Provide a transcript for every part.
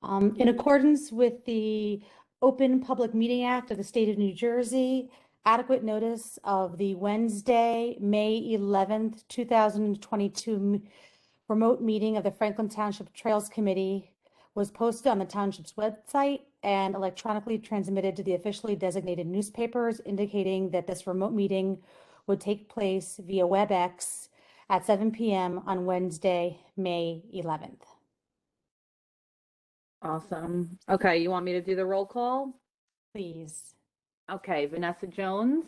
In accordance with the Open Public Meeting Act of the State of New Jersey, adequate notice of the Wednesday, May 11th, 2022 remote meeting of the Franklin Township Trails Committee was posted on the township's website and electronically transmitted to the officially designated newspapers, indicating that this remote meeting would take place via WebEx at 7 p.m. on Wednesday, May 11th. Awesome. Okay, you want me to do the roll call? Please. Okay, Vanessa Jones.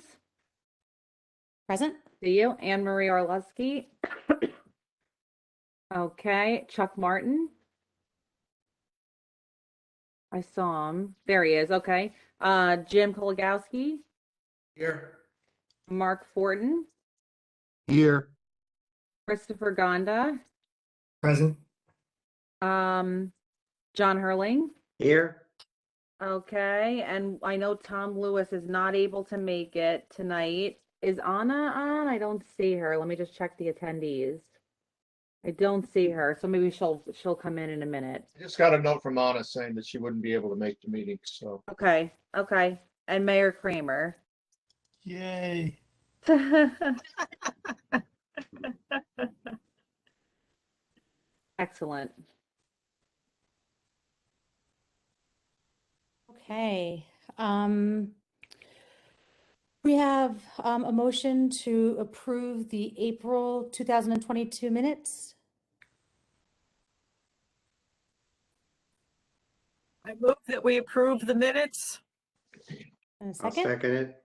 Present. See you. Anne Marie Orlowski. Okay, Chuck Martin. I saw him. There he is. Okay. Jim Kolagowski. Here. Mark Fortin. Here. Christopher Gonda. Present. John Herling. Here. Okay, and I know Tom Lewis is not able to make it tonight. Is Anna on? I don't see her. Let me just check the attendees. I don't see her, so maybe she'll come in a minute. I just got a note from Anna saying that she wouldn't be able to make the meeting, so. Okay, okay. And Mayor Kramer. Yay. Excellent. Okay. We have a motion to approve the April 2022 minutes. I move that we approve the minutes. And a I'll second. second it.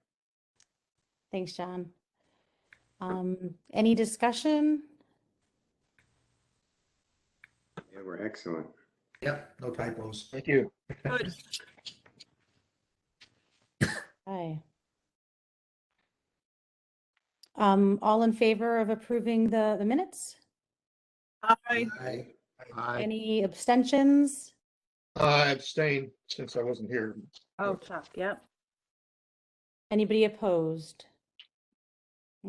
Thanks, John. Any discussion? Yeah, we're excellent. Yep, no typos. Thank you. Good. Okay. All in favor of approving the minutes? Aye. Aye. Any abstentions? I abstained since I wasn't here. Oh, Chuck, yep. Anybody opposed?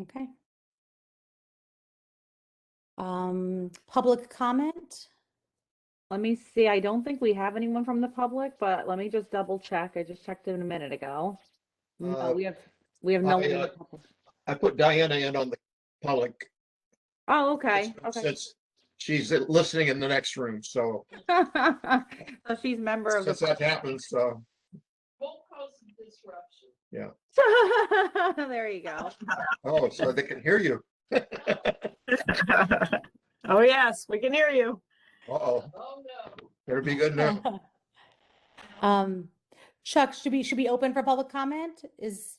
Okay. Public comment? Let me see. I don't think we have anyone from the public, but let me just double check. I just checked in a minute ago. No, we have no one in the public. I put Diana in on the public. Oh, okay, okay. Since she's listening in the next room, so. So she's member of the. Since that happens, so. Won't cause some disruption. Yeah. There you go. Oh, so they can hear you. Oh, yes, we can hear you. Uh-oh, Oh, no. better be good now. Chuck, should we open for public comment? Is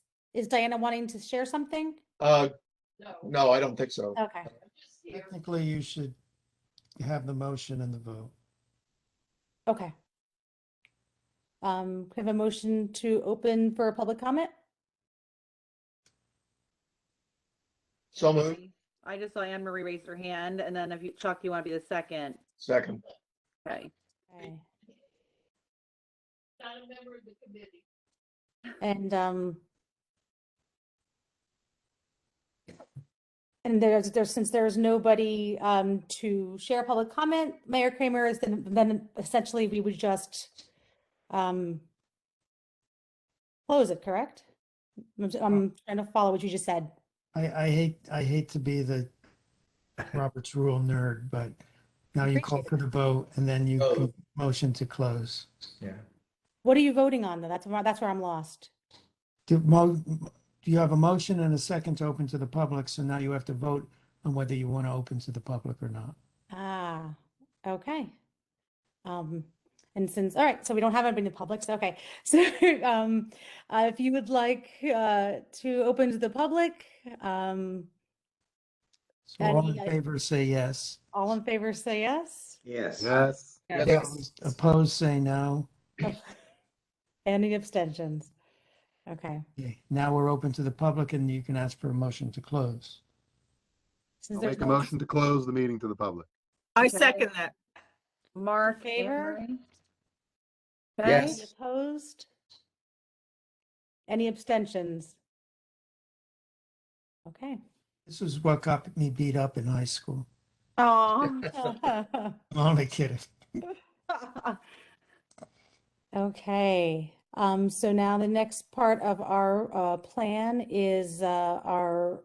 Diana wanting to share something? No. No, I don't think so. Okay. I'm just here. Technically, you should have the motion and the vote. Okay. Can I have a motion to open for public comment? So moved. I just saw Anne Marie raise her hand, and then if you, Chuck, you want to be the second. Second. Okay. Okay. Not a member of the committee. And there's since there's nobody to share public comment, Mayor Kramer, is then essentially we would just close it, correct? I'm trying to follow what you just said. I hate to be the Robert's Rule nerd, but now you call for the vote and then you can motion to close. Yeah. What are you voting on though? That's where I'm lost. Do you have a motion and a second to open to the public? So now you have to vote on whether you want to open to the public or not. Ah, okay. And since, all right, so we don't have anybody in the public, so okay. So if you would like to open to the public, So all in favor, say yes. all in favor say yes. Yes. Yes. Yes. Opposed, say no. Any abstentions? Okay. Okay, now we're open to the public and you can ask for a motion to close. Since I'll there's make a no motion to close the meeting to the public. I Okay. second that. Mark, In favor? Anne Marie? Yes. Any opposed? Any abstentions? Okay. This is what got me beat up in high school. Oh. I'm only kidding. Okay, so now the next part of our plan is our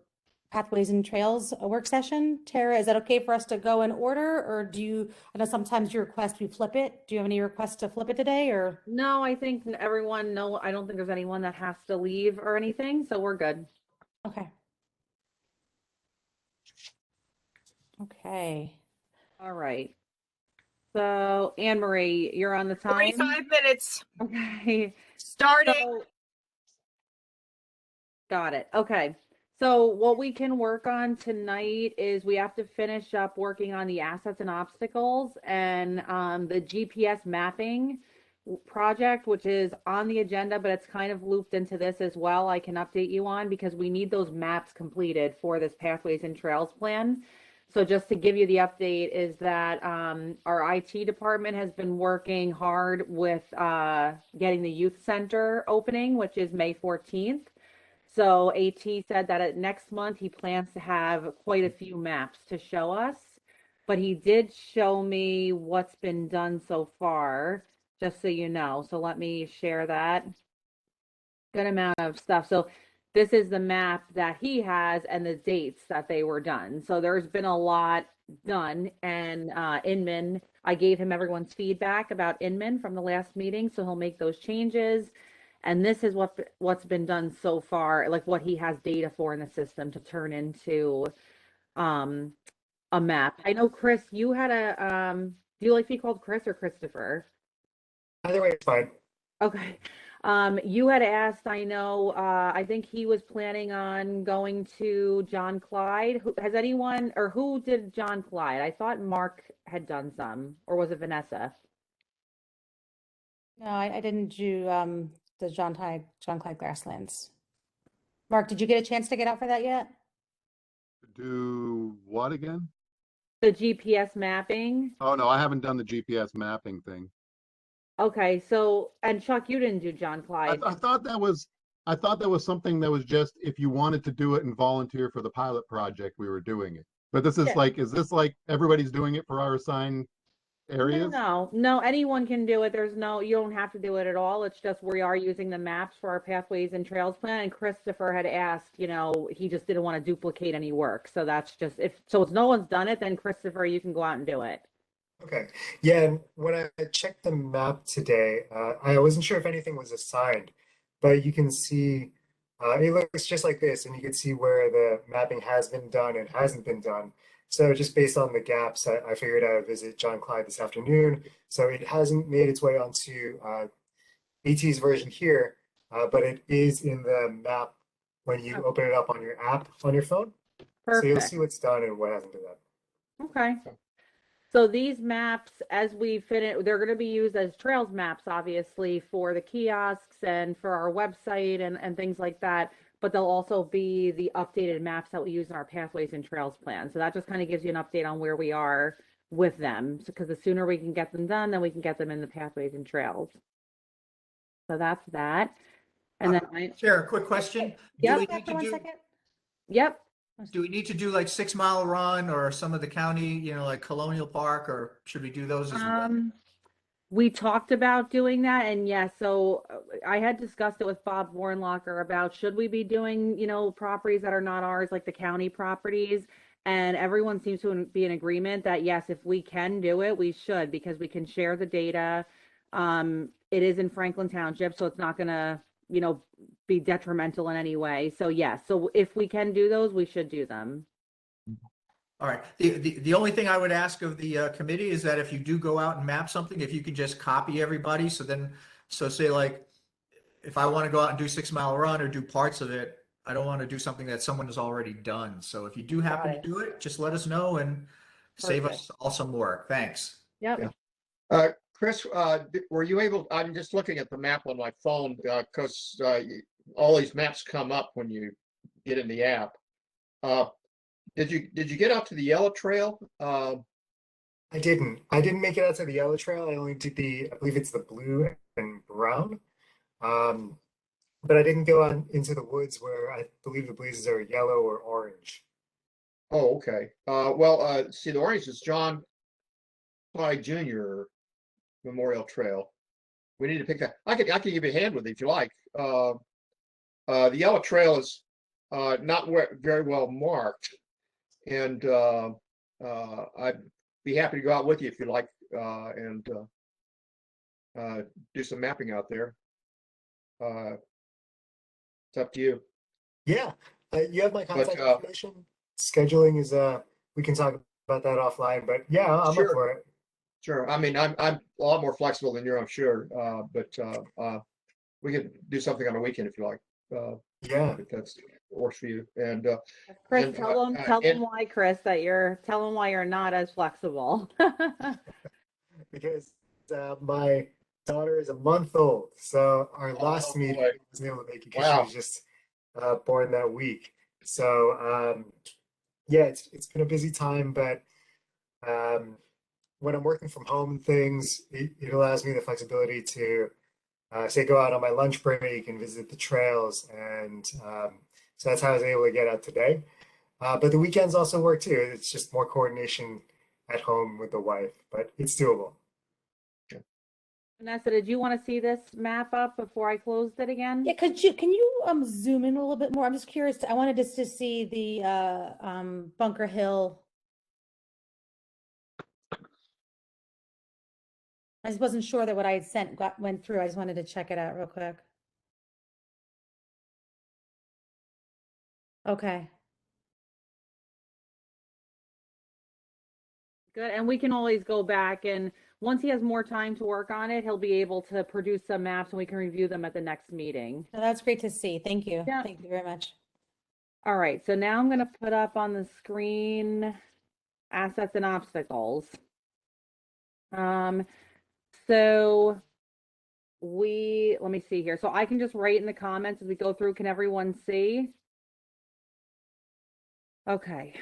Pathways and Trails work session. Tara, is that okay for us to go in order, or do you, I know sometimes you request we flip it. Do you have any requests to flip it today, or? No, I think everyone, no, I don't think there's anyone that has to leave or anything, so we're good. Okay. Okay. All right. So Anne Marie, you're on the time. 45 minutes, Okay. starting. So, got it. Okay. So what we can work on tonight is we have to finish up working on the assets and obstacles and the GPS mapping project, which is on the agenda, but it's kind of looped into this as well. I can update you on because we need those maps completed for this Pathways and Trails plan. So just to give you the update is that our IT department has been working hard with getting the youth center opening, which is May 14th. So AT said that next month he plans to have quite a few maps to show us, but he did show me what's been done so far, just so you know. So let me share that. Good amount of stuff. So this is the map that he has and the dates that they were done. So there's been a lot done, and Inman, I gave him everyone's feedback about Inman from the last meeting, so he'll make those changes. And this is what's been done so far, like what he has data for in the system to turn into a map. I know Chris, you had a do you like to be called Chris or Christopher? Either way, it's fine. Okay. You had asked, I know, I think he was planning on going to John Clyde. Has anyone, or who did John Clyde? I thought Mark had done some, or was it Vanessa? No, I didn't do the John Clyde Grasslands. Mark, did you get a chance to get out for that yet? Do what again? The GPS mapping? Oh, no, I haven't done the GPS mapping thing. Okay, so, and Chuck, you didn't do John I, Clyde. I thought that was something that was just if you wanted to do it and volunteer for the pilot project, we were doing it. But this is Yeah. like, is this like everybody's doing it for our assigned areas? No, anyone can do it. There's no, you don't have to do it at all. It's just we are using the maps for our Pathways and Trails plan. And Christopher had asked, you know, he just didn't want to duplicate any work. So that's just, if no one's done it, then Christopher, you can go out and do it. Okay. Yeah, and when I checked the map today, I wasn't sure if anything was assigned, but you can see it looks just like this, and you can see where the mapping has been done and hasn't been done. So just based on the gaps, I figured I would visit John Clyde this afternoon. So it hasn't made its way onto AT's version here, but it is in the map when you open it up on your app on your phone. So you'll Perfect. see what's done and what hasn't been done. Okay. So these maps, as we finish, they're going to be used as trails maps, obviously, for the kiosks and for our website and things like that. But they'll also be the updated maps that we use in our Pathways and Trails plan. So that just kind of gives you an update on where we are with them. Because the sooner we can get them done, then we can get them in the Pathways and Trails. So that's that. And then Chair, a quick question. Yep. Do we need to do, Yep. do we need to do like 6 Mile Run or some of the county, you know, like Colonial Park, or should we do those as well? We talked about doing that, and yes, so I had discussed it with Bob Warnlocker about should we be doing, you know, properties that are not ours, like the county properties, and everyone seems to be in agreement that yes, if we can do it, we should, because we can share the data. It is in Franklin Township, so it's not gonna, you know, be detrimental in any way. So yes, so if we can do those, we should do them. All right. The only thing I would ask of the committee is that if you do go out and map something, if you can just copy everybody. So say like, if I want to go out and do 6 Mile Run or do parts of it, I don't want to do something that someone has already done. So if you do happen to do it, just let us know and save us all some work. Thanks. Yep. Chris, were you able, I'm just looking at the map on my phone because all these maps come up when you get in the app. Did you get out to the yellow trail? I didn't make it out to the yellow trail. I only did I believe it's the blue and brown. But I didn't go on into the woods where I believe the blazes are yellow or orange. Oh, okay. Well, see, the orange is John Clyde Jr. Memorial Trail, we need to pick that. I can give you a hand with it if you like. The yellow trail is not very well marked, and I'd be happy to go out with you if you like, and do some mapping out there. It's up to you. Yeah, you have my contact But, information. Scheduling is we can talk about that offline, but yeah, I'm Sure. up for it. Sure. I mean, I'm a lot more flexible than you, I'm sure. But we could do something on a weekend if you like. Yeah. If that's works for you. And Chris, and, tell them and- why, Chris, tell them why you're not as flexible. Because my daughter is a month old, so our last meeting boy. I wasn't able to make it because Wow. she was just born that week. So yeah, it's been a busy time, but when I'm working from home and things, it allows me the flexibility to say go out on my lunch break and visit the trails, and so that's how I was able to get out today. But the weekends also work too. It's just more coordination at home with the wife, but it's doable. Vanessa, did you want to see this map up before I closed it again? Yeah, can you zoom in a little bit more? I'm just curious. I wanted just to see the Bunker Hill. I just wasn't sure that what I had sent went through. I just wanted to check it out real quick. Okay. Good, and we can always go back, and once he has more time to work on it, he'll be able to produce some maps and we can review them at the next meeting. No, that's great to see. Thank you. Yeah. Thank you very much. All right, so now I'm going to put up on the screen assets and obstacles. So let me see here. So I can just write in the comments as we go through. Can everyone see? Okay,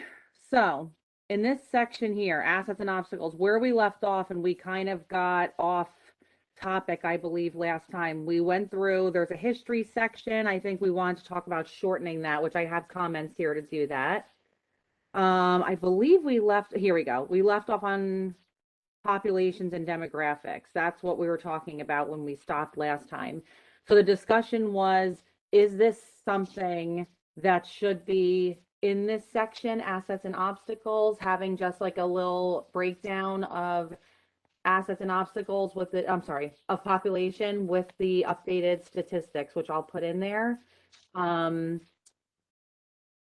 so in this section here, assets and obstacles, where we left off, and we kind of got off topic, I believe, last time. We went through, there's a history section. I think we want to talk about shortening that, which I have comments here to do that. I believe here we go. We left off on populations and demographics. That's what we were talking about when we stopped last time. So the discussion was, is this something that should be in this section, assets and obstacles, having just like a little breakdown of assets and obstacles with of population with the updated statistics, which I'll put in there.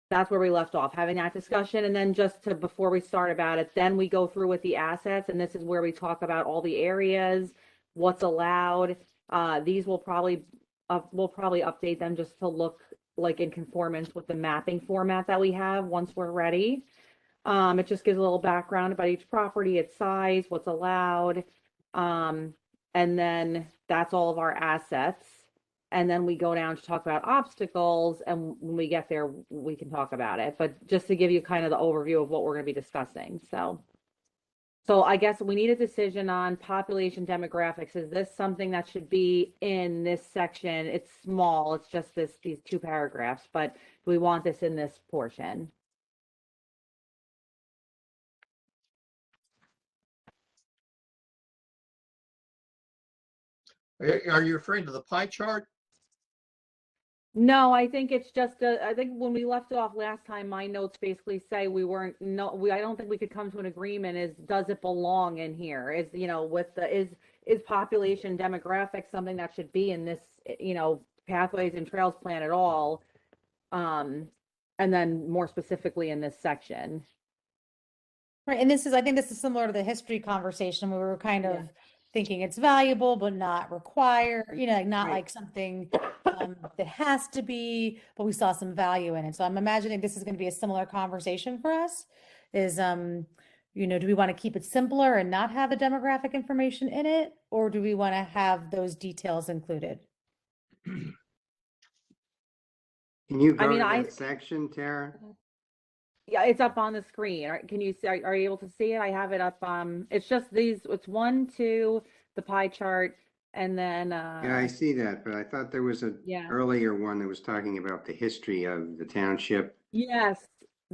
That's where we left off, having that discussion. And then before we start about it, then we go through with the assets, and this is where we talk about all the areas, what's allowed. These we'll probably update them just to look like in conformance with the mapping format that we have once we're ready. It just gives a little background about each property, its size, what's allowed. And then that's all of our assets. And then we go down to talk about obstacles, and when we get there, we can talk about it. But just to give you kind of the overview of what we're going to be discussing. So I guess we need a decision on population demographics. Is this something that should be in this section? It's small. It's just these 2 paragraphs, but we want this in this portion. Are you referring to the pie chart? No, I think it's just I think when we left off last time, my notes basically say I don't think we could come to an agreement. Does it belong in here? Is population demographics something that should be in this, pathways and trails plan at all? And then more specifically in this section. Right, and I think this is similar to the history conversation where we were kind of thinking it's valuable but not required, not Right. like something that has to be, but we saw some value in it. So I'm imagining this is going to be a similar conversation for us. Do we want to keep it simpler and not have the demographic information in it, or do we want to have those details included? Can you go I mean, to I- that section, Tara? Yeah, it's up on the screen. Can you see? Are you able to see it? I have it up. It's just it's 1, 2, the pie chart, and then. Yeah, I see that, but I thought there was Yeah. earlier one that was talking about the history of the township. Yes.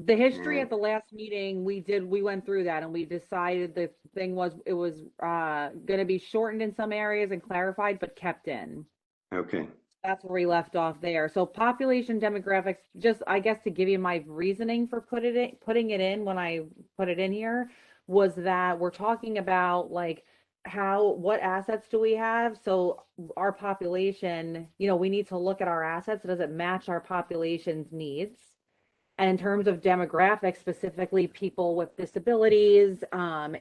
The history Mm. at the last meeting, we went through that and we decided the thing was, it was going to be shortened in some areas and clarified, but kept in. Okay. That's where we left off there. So population demographics, just I guess to give you my reasoning for putting it in when I put it in here, was that we're talking about like what assets do we have? So our population, we need to look at our assets. Does it match our population's needs? And in terms of demographics, specifically people with disabilities,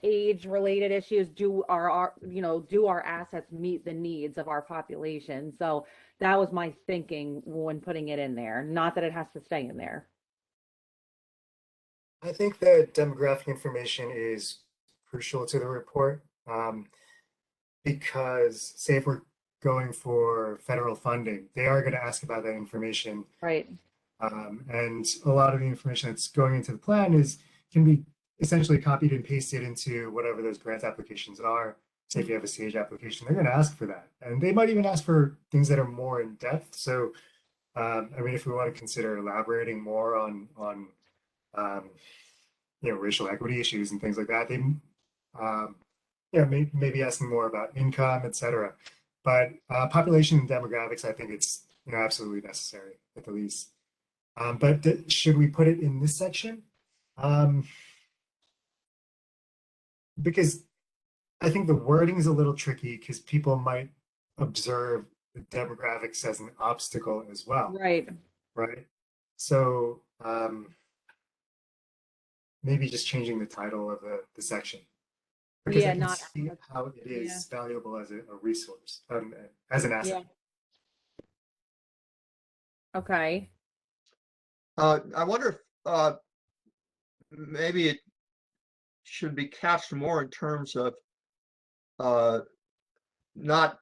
age-related issues, do our assets meet the needs of our population? So that was my thinking when putting it in there. Not that it has to stay in there. I think that demographic information is crucial to the report, because say if we're going for federal funding, they are going to ask about that information. Right. And a lot of the information that's going into the plan can be essentially copied and pasted into whatever those grant applications are. Say if you have a SAGE application, they're going to ask for that. And they might even ask for things that are more in depth. So, I mean, if we want to consider elaborating more on racial equity issues and things like that, they, maybe asking more about income, etc. But population and demographics, I think it's absolutely necessary at the least. But should we put it in this section? Because I think the wording is a little tricky because people might observe the demographics as an obstacle as well. Right. Right. So maybe just changing the title of the section. Because Yeah, I can not see how it is yeah. valuable as a resource, as an asset. Yeah. Okay. I wonder if maybe it should be cast more in terms of not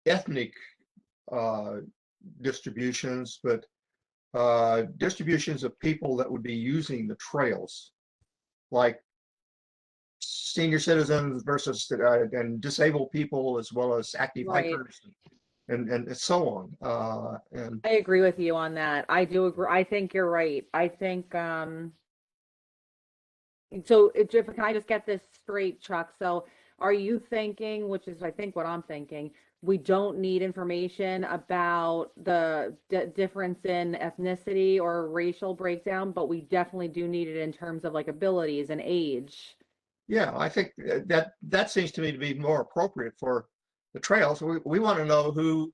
ethnic distributions, but distributions of people that would be using the trails, like senior citizens versus and disabled people, as well as active Right. hikers and so on. And I agree with you on that. I do agree. I think you're right. I think so can I just get this straight, Chuck? So are you thinking, which is I think what I'm thinking, we don't need information about the difference in ethnicity or racial breakdown, but we definitely do need it in terms of like abilities and age. yeah, I think that seems to me to be more appropriate for the trails. We want to know who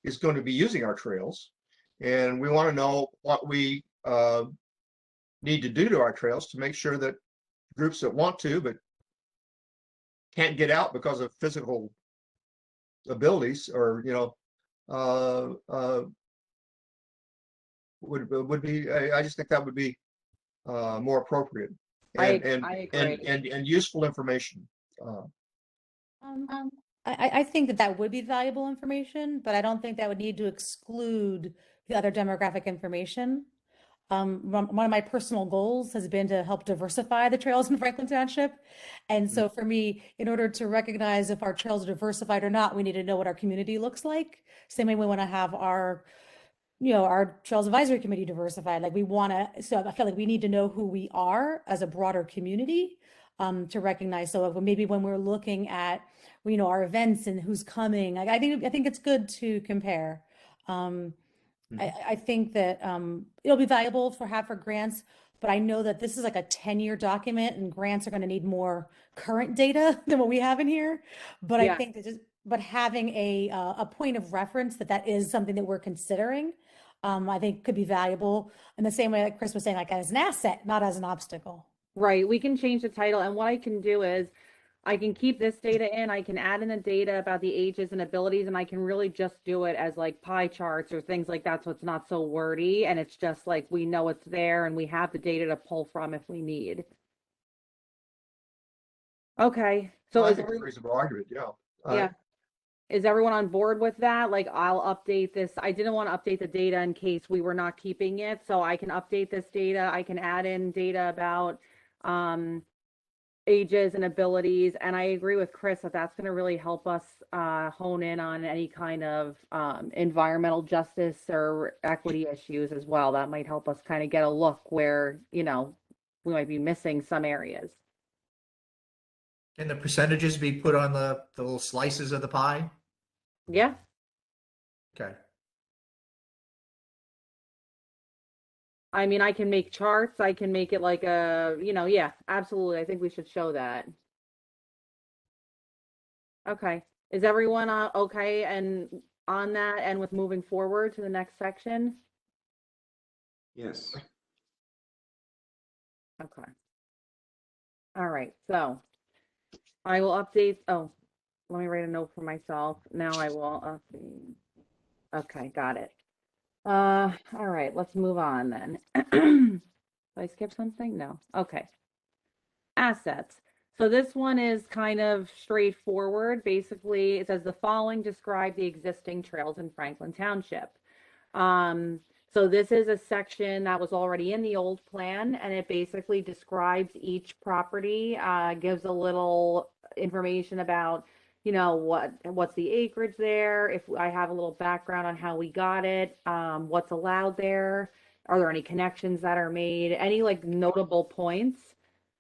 is going to be using our trails, and we want to know what we need to do to our trails to make sure that groups that want to but can't get out because of physical abilities, or would be. I just think that would be more appropriate and I agree. and useful information. I think that would be valuable information, but I don't think that would need to exclude the other demographic information. One of my personal goals has been to help diversify the trails in Franklin Township. And so for me, in order to recognize if our trails are diversified or not, we need to know what our community looks like. Same way we want to have our Trails Advisory Committee diversified. Like so I feel like we need to know who we are as a broader community to recognize. So maybe when we're looking at, our events and who's coming, I think it's good to compare. I think that it'll be valuable for grants, but I know that this is like a 10-year document and grants are going to need more current data than what we have in here. But I think that having a point of reference that is something that we're considering, I think could be valuable in the same way that Chris was saying, like as an asset, not as an obstacle. Right. We can change the title, and what I can do is I can keep this data in, I can add in the data about the ages and abilities, and I can really just do it as like pie charts or things like that. So it's not so wordy, and it's just like, we know it's there and we have the data to pull from if we need. Okay. So I think it's a reasonable argument. yeah. Is everyone on board with that? Like, I'll update this. I didn't want to update the data in case we were not keeping it. So I can update this data. I can add in data about, ages and abilities, and I agree with Chris that that's going to really help us hone in on any kind of environmental justice or equity issues as well. That might help us kind of get a look where we might be missing some areas. Can the percentages be put on the little slices of the pie? Yeah. Okay. I mean, I can make charts. I can make it like a, yeah, absolutely. I think we should show that. Okay. Is everyone okay and on that and with moving forward to the next section? Yes. Okay. All right. So I will update. Oh, let me write a note for myself. Now I will update. Okay, got it. All right, let's move on then. Did I skip something? No. Okay. Assets. So this one is kind of straightforward. Basically, it says the following describe the existing trails in Franklin Township. So this is a section that was already in the old plan, and it basically describes each property, gives a little information about, what's the acreage there. If I have a little background on how we got it, what's allowed there, are there any connections that are made, any like notable points.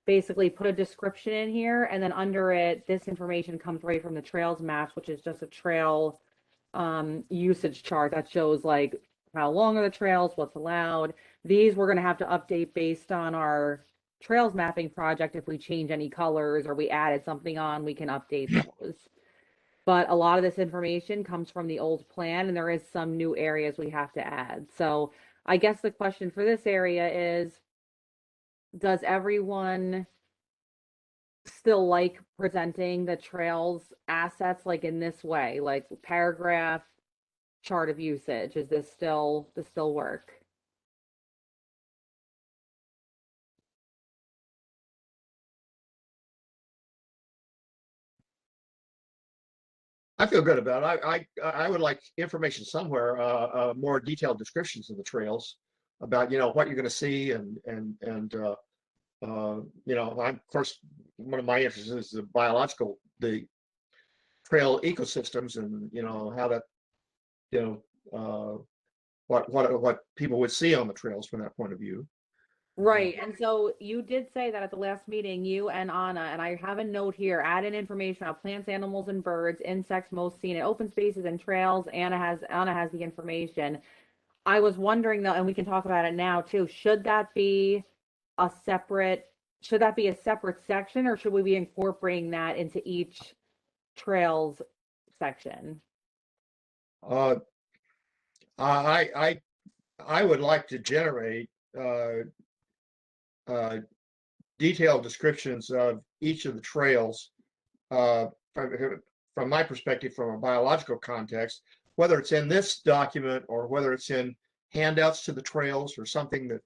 Basically put a description in here, and then under it, this information comes right from the trails maps, which is just a trail usage chart that shows like how long are the trails, what's allowed. These we're going to have to update based on our trails mapping project. If we change any colors or we added something on, we can update those. But a lot of this information comes from the old plan, and there is some new areas we have to add. So I guess the question for this area is, does everyone still like presenting the trails assets like in this way, like paragraph chart of usage? Is this still work? I feel good about it. I would like information somewhere, more detailed descriptions of the trails about, what you're going to see and of course, one of my interests is the trail ecosystems and, how that, what people would see on the trails from that point of view. Right. And so you did say that at the last meeting, you and Anna, and I have a note here, add in information about plants, animals, and birds, insects most seen in open spaces and trails. Anna has the information. I was wondering though, and we can talk about it now too, should that be a separate section, or should we be incorporating that into each trails section? I would like to generate detailed descriptions of each of the trails from my perspective, from a biological context, whether it's in this document or whether it's in handouts to the trails or something that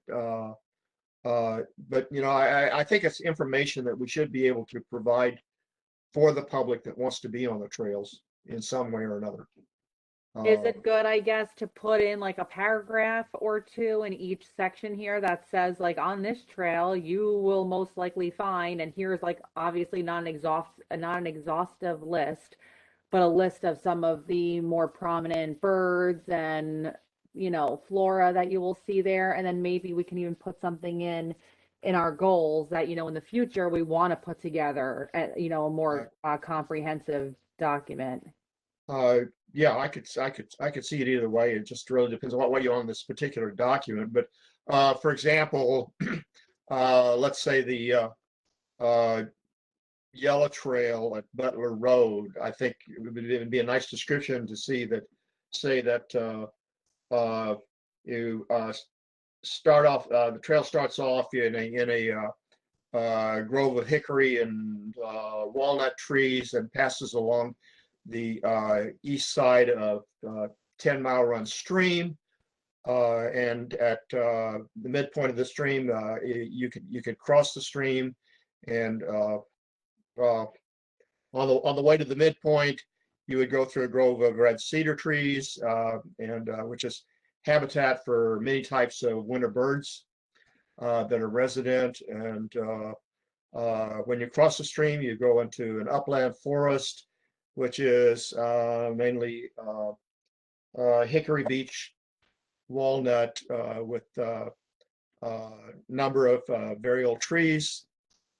but I think it's information that we should be able to provide for the public that wants to be on the trails in some way or another. Is it good, I guess, to put in like a paragraph or two in each section here that says like on this trail you will most likely find, and here's like obviously not an exhaustive list, but a list of some of the more prominent birds and flora that you will see there, and then maybe we can even put something in our goals that in the future we want to put together a more comprehensive document. Yeah, I could see it either way. It just really depends on what way you on this particular document. But for example, let's say the Yellow Trail at Butler Road. I think it would be a nice description to say that you start off. The trail starts off in a grove of hickory and walnut trees and passes along the east side of 10 Mile Run Stream, and at the midpoint of the stream, you could cross the stream, and on the way to the midpoint, you would go through a grove of red cedar trees, and which is habitat for many types of winter birds that are resident. And when you cross the stream, you go into an upland forest, which is mainly hickory beech, walnut, with number of very old trees,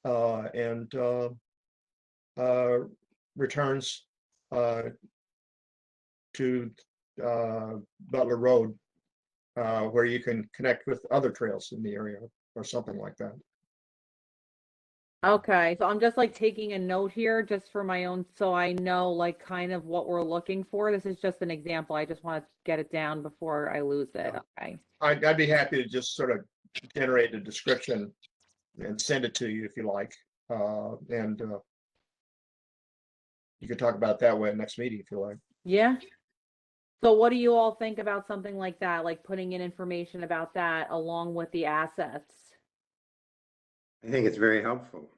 and returns to Butler Road, where you can connect with other trails in the area or something like that. Okay, so I'm just like taking a note here just for my own, so I know like kind of what we're looking for. This is just an example. I just want to get it down before I lose it. Okay. I'd be happy to just sort of generate a description and send it to you if you like. And you can talk about it that way at next meeting if you like. Yeah. So what do you all think about something like that, like putting in information about that along with the assets? I think it's very helpful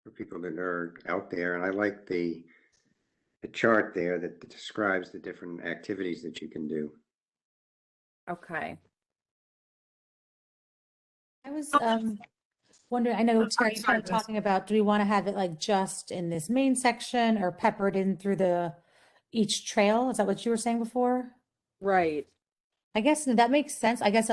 for people that are out there. And I like the chart there that describes the different activities that you can do. Okay. I was wondering, I know Terry, you're kind of sorry, talking about, do we want to have it like just in this main section or peppered in through each trail? Is that what you were saying before? Right. I guess that makes sense. I guess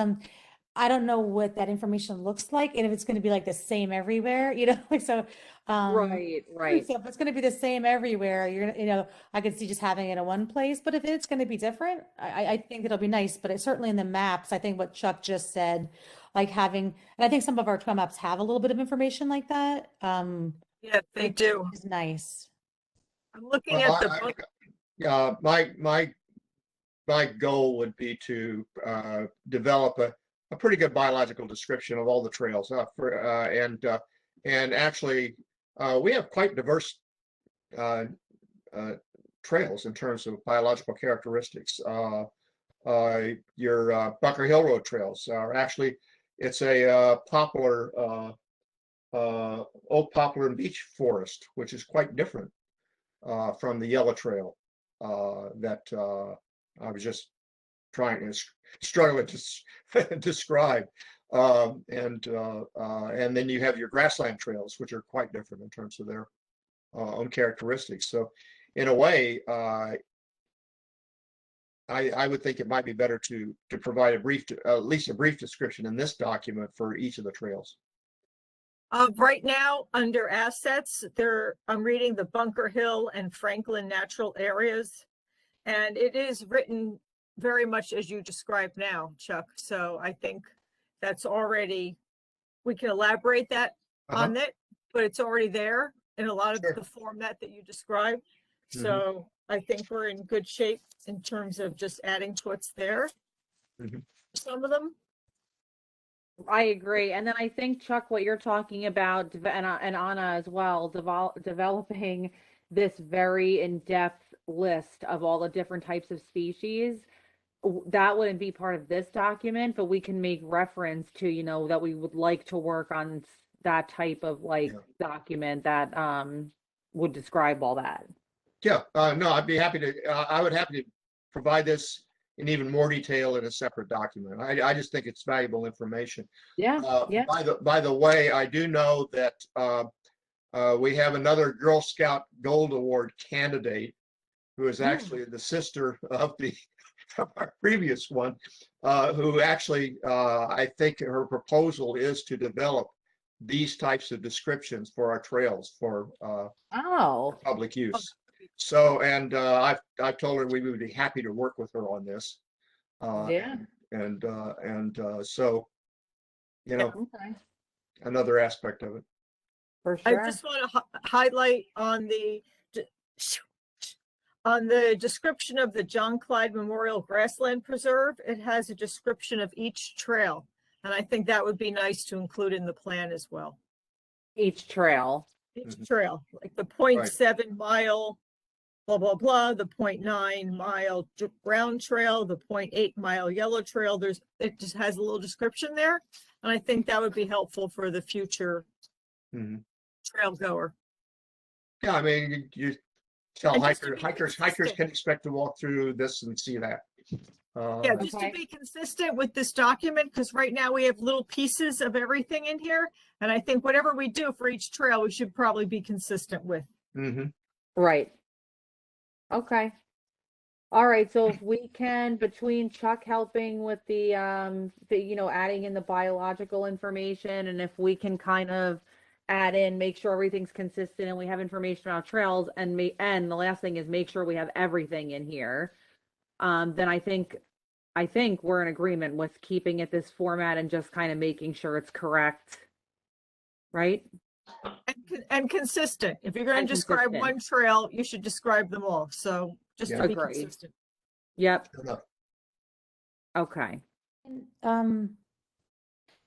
I don't know what that information looks like and if it's going to be like the same everywhere, like so Right. so if it's going to be the same everywhere, you're gonna, I could see just having it in one place, but if it's going to be different, I think it'll be nice, but it's certainly in the maps. I think what Chuck just said, like having, and I think some of our trail maps have a little bit of information like that. Yeah, they do. Is nice. I'm looking Well, at the book. my goal would be to develop a pretty good biological description of all the trails, and actually we have quite diverse trails in terms of biological characteristics. Your Bunker Hill Road trails are actually, it's a poplar, oak poplar and beech forest, which is quite different from the Yellow Trail that I was just struggling to describe. And then you have your grassland trails, which are quite different in terms of their own characteristics. So in a way, I would think it might be better to provide at least a brief description in this document for each of the trails. Right now, under assets, I'm reading the Bunker Hill and Franklin natural areas. And it is written very much as you described now, Chuck. So I think that's already, we can elaborate that on it, but it's already there in a lot of the format that you described. So I think we're in good shape in terms of just adding to what's there. Some of them. I agree. And then I think, Chuck, what you're talking about, and Anna as well, developing this very in-depth list of all the different types of species, that wouldn't be part of this document, but we can make reference to, that we would like to work on that type of document that would describe all that. Yeah, no, I'd be happy to, I would happy to provide this in even more detail in a separate document. I just think it's valuable information. Yeah. By the way, I do know that we have another Girl Scout Gold Award candidate who is actually the sister of our previous one, who actually, I think her proposal is to develop these types of descriptions for our trails for public use. So, and I've told her we would be happy to work with her on this. And so, another aspect of it. For sure. I just want to highlight on the description of the John Clyde Memorial Grassland Preserve, it has a description of each trail. And I think that would be nice to include in the plan as well. Each trail. Each trail, like the 0.7 mile, blah, blah, blah, the 0.9 mile brown trail, the 0.8 mile yellow trail. It just has a little description there. And I think that would be helpful for the future trail goer. Yeah, I mean, you tell hikers can expect to walk through this and see that. Yeah, just to be consistent with this document, because right now we have little pieces of everything in here. And I think whatever we do for each trail, we should probably be consistent with. Right. Okay. All right, so if we can, between Chuck helping with the adding in the biological information, and if we can kind of add in, make sure everything's consistent and we have information about trails, and the last thing is make sure we have everything in here. Then I think we're in agreement with keeping it this format and just kind of making sure it's correct. Right? And consistent. If you're going And to describe consistent. one trail, you should describe them all. So just Yeah. to be Agreed. consistent. Yep. Fair enough. Okay.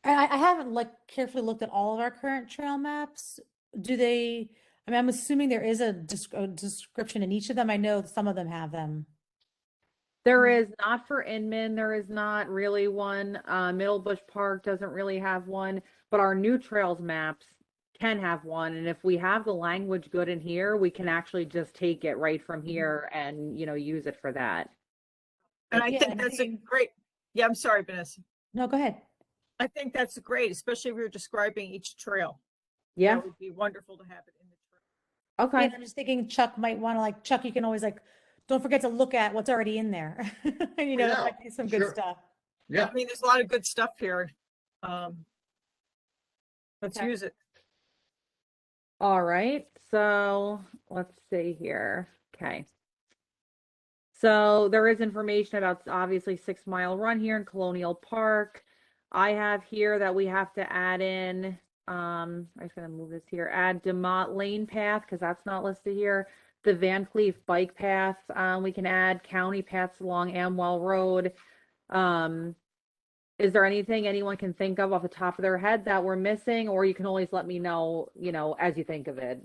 I haven't like carefully looked at all of our current trail maps. Do they, I mean, I'm assuming there is a description in each of them. I know some of them have them. There is not for Inman, there is not really one. Middlebusch Park doesn't really have one, but our new trails maps can have one. And if we have the language good in here, we can actually just take it right from here and, use it for that. And I Yeah, think and that's a great, yeah, I'm sorry, Vanessa. No, go ahead. I think that's great, especially if you're describing each trail. Yeah. That would be wonderful to have it in the trail. Yeah, Okay. and I'm just thinking Chuck might want to Chuck, you can always don't forget to look at what's already in there. That Yeah, might be some good sure. stuff. Yeah. I mean, there's a lot of good stuff here. Let's Okay. use it. All right. So let's see here. Okay. So there is information about obviously 6 Mile Run here in Colonial Park. I have here that we have to add in, I'm just gonna move this here, add DeMott Lane Path, because that's not listed here. The Van Cleef Bike Path, we can add county paths along Amwell Road. Is there anything anyone can think of off the top of their head that we're missing, or you can always let me know, as you think of it?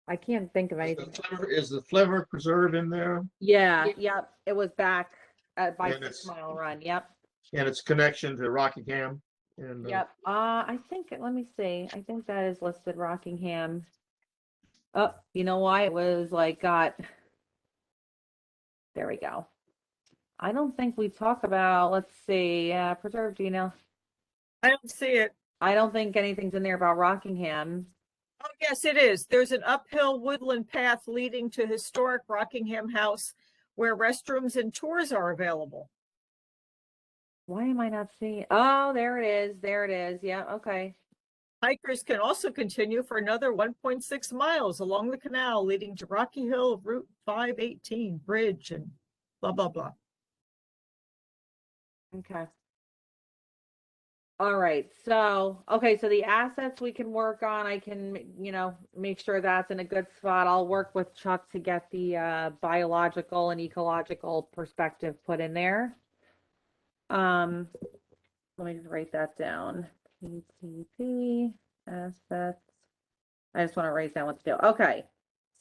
I can't think of anything. Is the Flivver Preserve in there? Yeah, yep, it was back by And 6 it's- Mile Run, yep. And its connection to Rockingham? And, Yep. I think, let me see. I think that is listed Rockingham. Oh, you know why? It was there we go. I don't think we talk about, let's see, preserve, do you know? I don't see it. I don't think anything's in there about Rockingham. Oh, yes, it is. There's an uphill woodland path leading to historic Rockingham House where restrooms and tours are available. Why am I not seeing? Oh, there it is. There it is. Yeah, okay. Hikers can also continue for another 1.6 miles along the canal leading to Rocky Hill Route 518 Bridge and blah, blah, blah. Okay. All right. So, okay. So the assets we can work on, I can, make sure that's in a good spot. I'll work with Chuck to get the biological and ecological perspective put in there. Let me just write that down. PTP assets. I just want to write down what to do. Okay.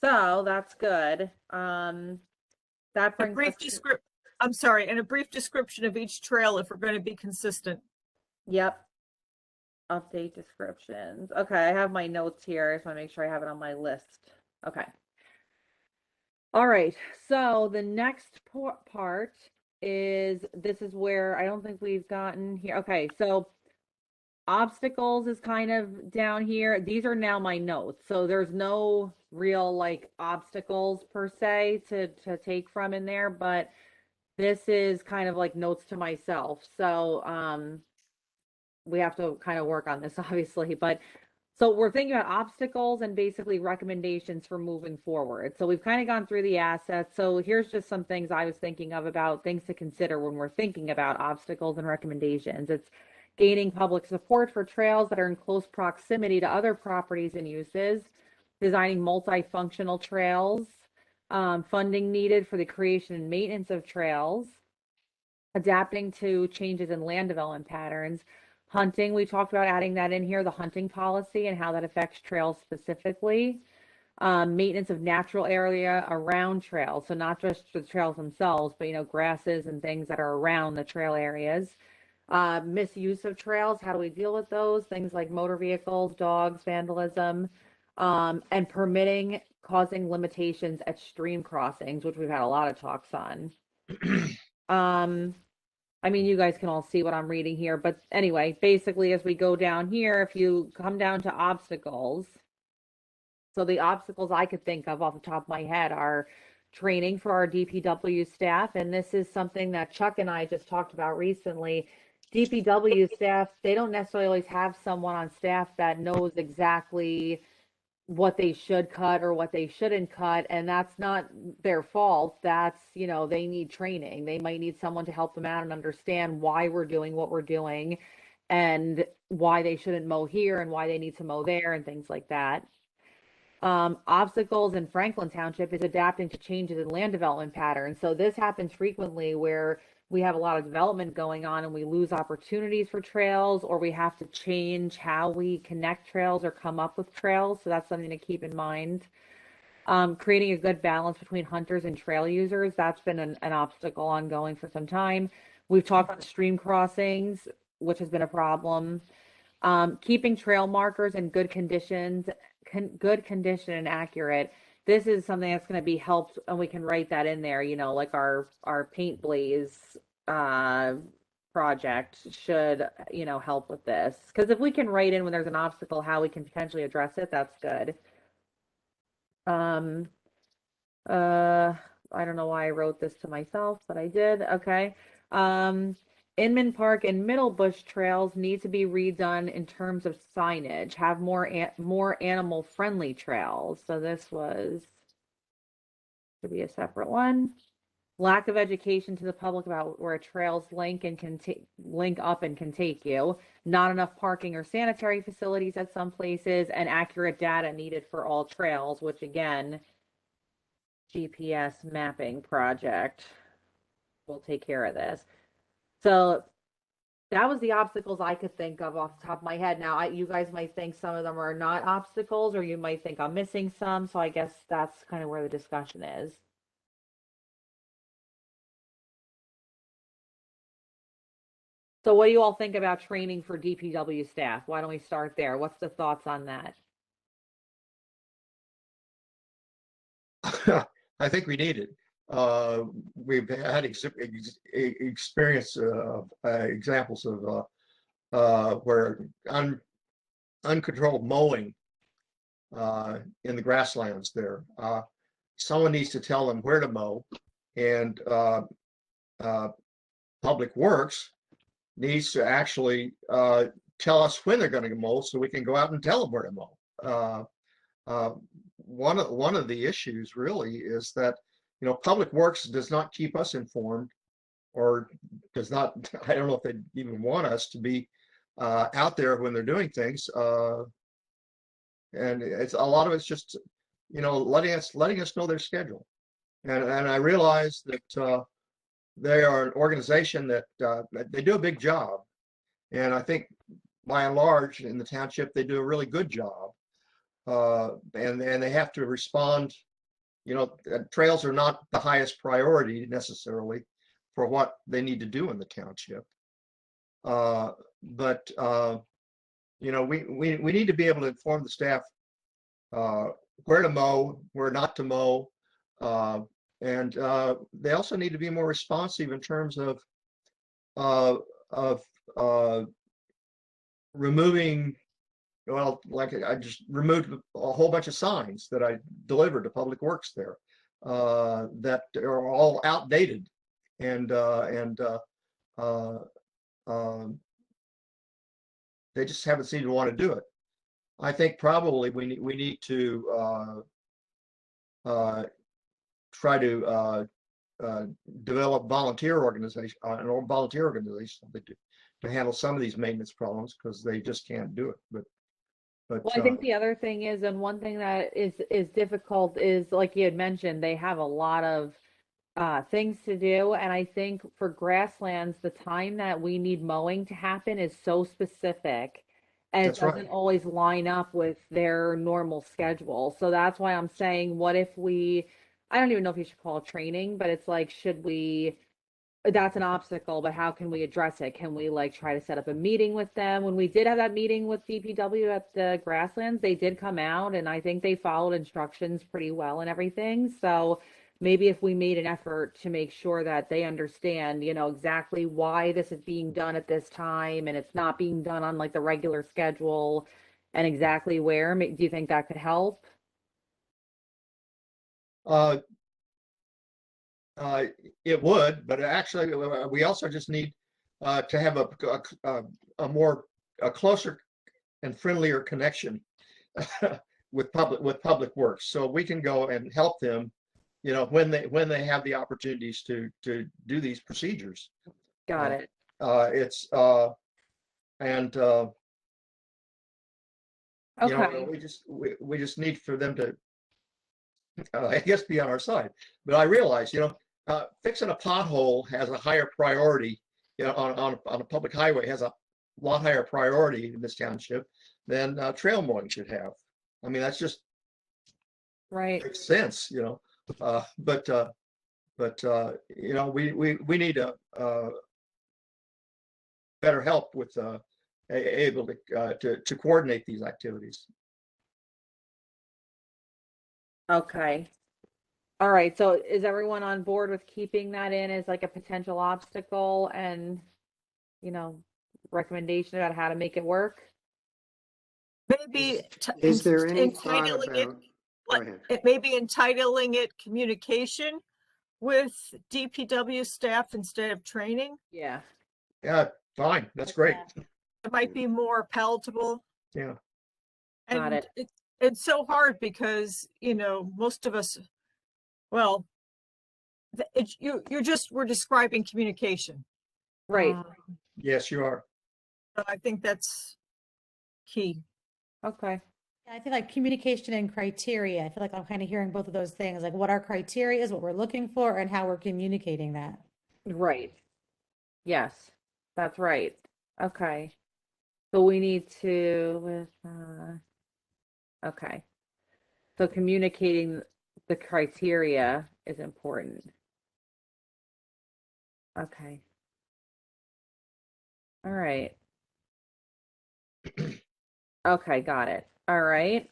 So that's good. That brings us to- I'm sorry, and a brief description of each trail if we're going to be consistent. Yep. Update descriptions. Okay, I have my notes here. I just want to make sure I have it on my list. Okay. All right. So the next part is, this is where I don't think we've gotten here. Okay, so obstacles is kind of down here. These are now my notes. So there's no real obstacles per se to take from in there, but this is kind of like notes to myself. So we have to kind of work on this obviously, but so we're thinking about obstacles and basically recommendations for moving forward. So we've kind of gone through the assets. So here's just some things I was thinking of about things to consider when we're thinking about obstacles and recommendations. It's gaining public support for trails that are in close proximity to other properties and uses, designing multifunctional trails, funding needed for the creation and maintenance of trails, adapting to changes in land development patterns. Hunting, we talked about adding that in here, the hunting policy and how that affects trails specifically. Maintenance of natural area around trails. So not just the trails themselves, but grasses and things that are around the trail areas. Misuse of trails, how do we deal with those? Things like motor vehicles, dogs, vandalism, and permitting causing limitations at stream crossings, which we've had a lot of talks on. I mean, you guys can all see what I'm reading here, but anyway, basically, as we go down here, if you come down to obstacles, So the obstacles I could think of off the top of my head are training for our DPW staff. And this is something that Chuck and I just talked about recently. DPW staff, they don't necessarily always have someone on staff that knows exactly what they should cut or what they shouldn't cut. And that's not their fault. That's, you know, they need training. They might need someone to help them out and understand why we're doing what we're doing and why they shouldn't mow here and why they need to mow there and things like that. Obstacles in Franklin Township is adapting to changes in land development patterns. So this happens frequently where we have a lot of development going on and we lose opportunities for trails, or we have to change how we connect trails or come up with trails. So that's something to keep in mind. Creating a good balance between hunters and trail users. That's been an obstacle ongoing for some time. We've talked about stream crossings, which has been a problem. Keeping trail markers in good conditions, good condition and accurate. This is something that's going to be helped, and we can write that in there, you know, like our paint blaze project should, you know, help with this. Because if we can write in when there's an obstacle how we can potentially address it, that's good. I don't know why I wrote this to myself, but I did. Okay. Inman Park and Middlebusch trails need to be redone in terms of signage, have more animal friendly trails. So this should be a separate one. Lack of education to the public about where trails link and can link up and can take you. Not enough parking or sanitary facilities at some places, and accurate data needed for all trails, which again, GPS mapping project will take care of this. So that was the obstacles I could think of off the top of my head. Now, you guys might think some of them are not obstacles, or you might think I'm missing some. So I guess that's kind of where the discussion is. So what do you all think about training for DPW staff? Why don't we start there? What's the thoughts on that? I think we need it. We've had experience examples of where uncontrolled mowing in the grasslands there. Someone needs to tell them where to mow, and Public Works needs to actually tell us when they're going to mow so we can go out and tell them where to mow. One of the issues really is that, you know, Public Works does not keep us informed, or does not, I don't know if they even want us to be out there when they're doing things. And it's a lot of it's just, you know, letting us know their schedule. And I realize that they are an organization that they do a big job. And I think by and large in the township, they do a really good job. And they have to respond, you know, trails are not the highest priority necessarily for what they need to do in the township. But you know, we need to be able to inform the staff where to mow, where not to mow. And they also need to be more responsive in terms of removing, well, like I just removed a whole bunch of signs that I delivered to Public Works there that are all outdated, and they just haven't seemed to want to do it. I think probably we need to try to develop volunteer organization to handle some of these maintenance problems, because they just can't do it. But well, I think the other thing is, and one thing that is difficult is, like you had mentioned, they have a lot of things to do. And I think for grasslands, the time that we need mowing to happen is so specific, and it doesn't always line up with their normal schedule. So that's why I'm saying, what if I don't even know if you should call it training, but it's like, that's an obstacle, but how can we address it? Can we like try to set up a meeting with them? When we did have that meeting with DPW at the grasslands, they did come out, and I think they followed instructions pretty well and everything. So maybe if we made an effort to make sure that they understand, you know, exactly why this is being done at this time and it's not being done on like the regular schedule, and exactly where, do you think that could help? Uh, it would, but actually, we also just need to have a closer and friendlier connection with public works, so we can go and help them, when they have the opportunities to do these procedures. Got it. It's and Okay. we just need for them to, I guess, be on our side. But I realize, fixing a pothole has a higher priority, on a public highway has a lot higher priority in this township than trail mowing should have. I mean, that's just Right. makes sense, but we need better help with able to coordinate these activities. Okay. All right. So is everyone on board with keeping that in as like a potential obstacle and, recommendation about how to make it work? Maybe Is there any thought entitling it, about, go ahead. it may be entitling it communication with DPW staff instead of training. Yeah. Yeah, fine, that's great. It might be more palatable. Yeah. Got And it. it's so hard because, most of us, well, we're describing communication. Right. Yes, you are. So I think that's key. Okay. I feel like communication and criteria. I feel like I'm kind of hearing both of those things, like what our criteria is, what we're looking for, and how we're communicating that. Right. Yes, that's right. Okay. So we need to okay. So communicating the criteria is important. Okay. All right. Okay, got it. All right.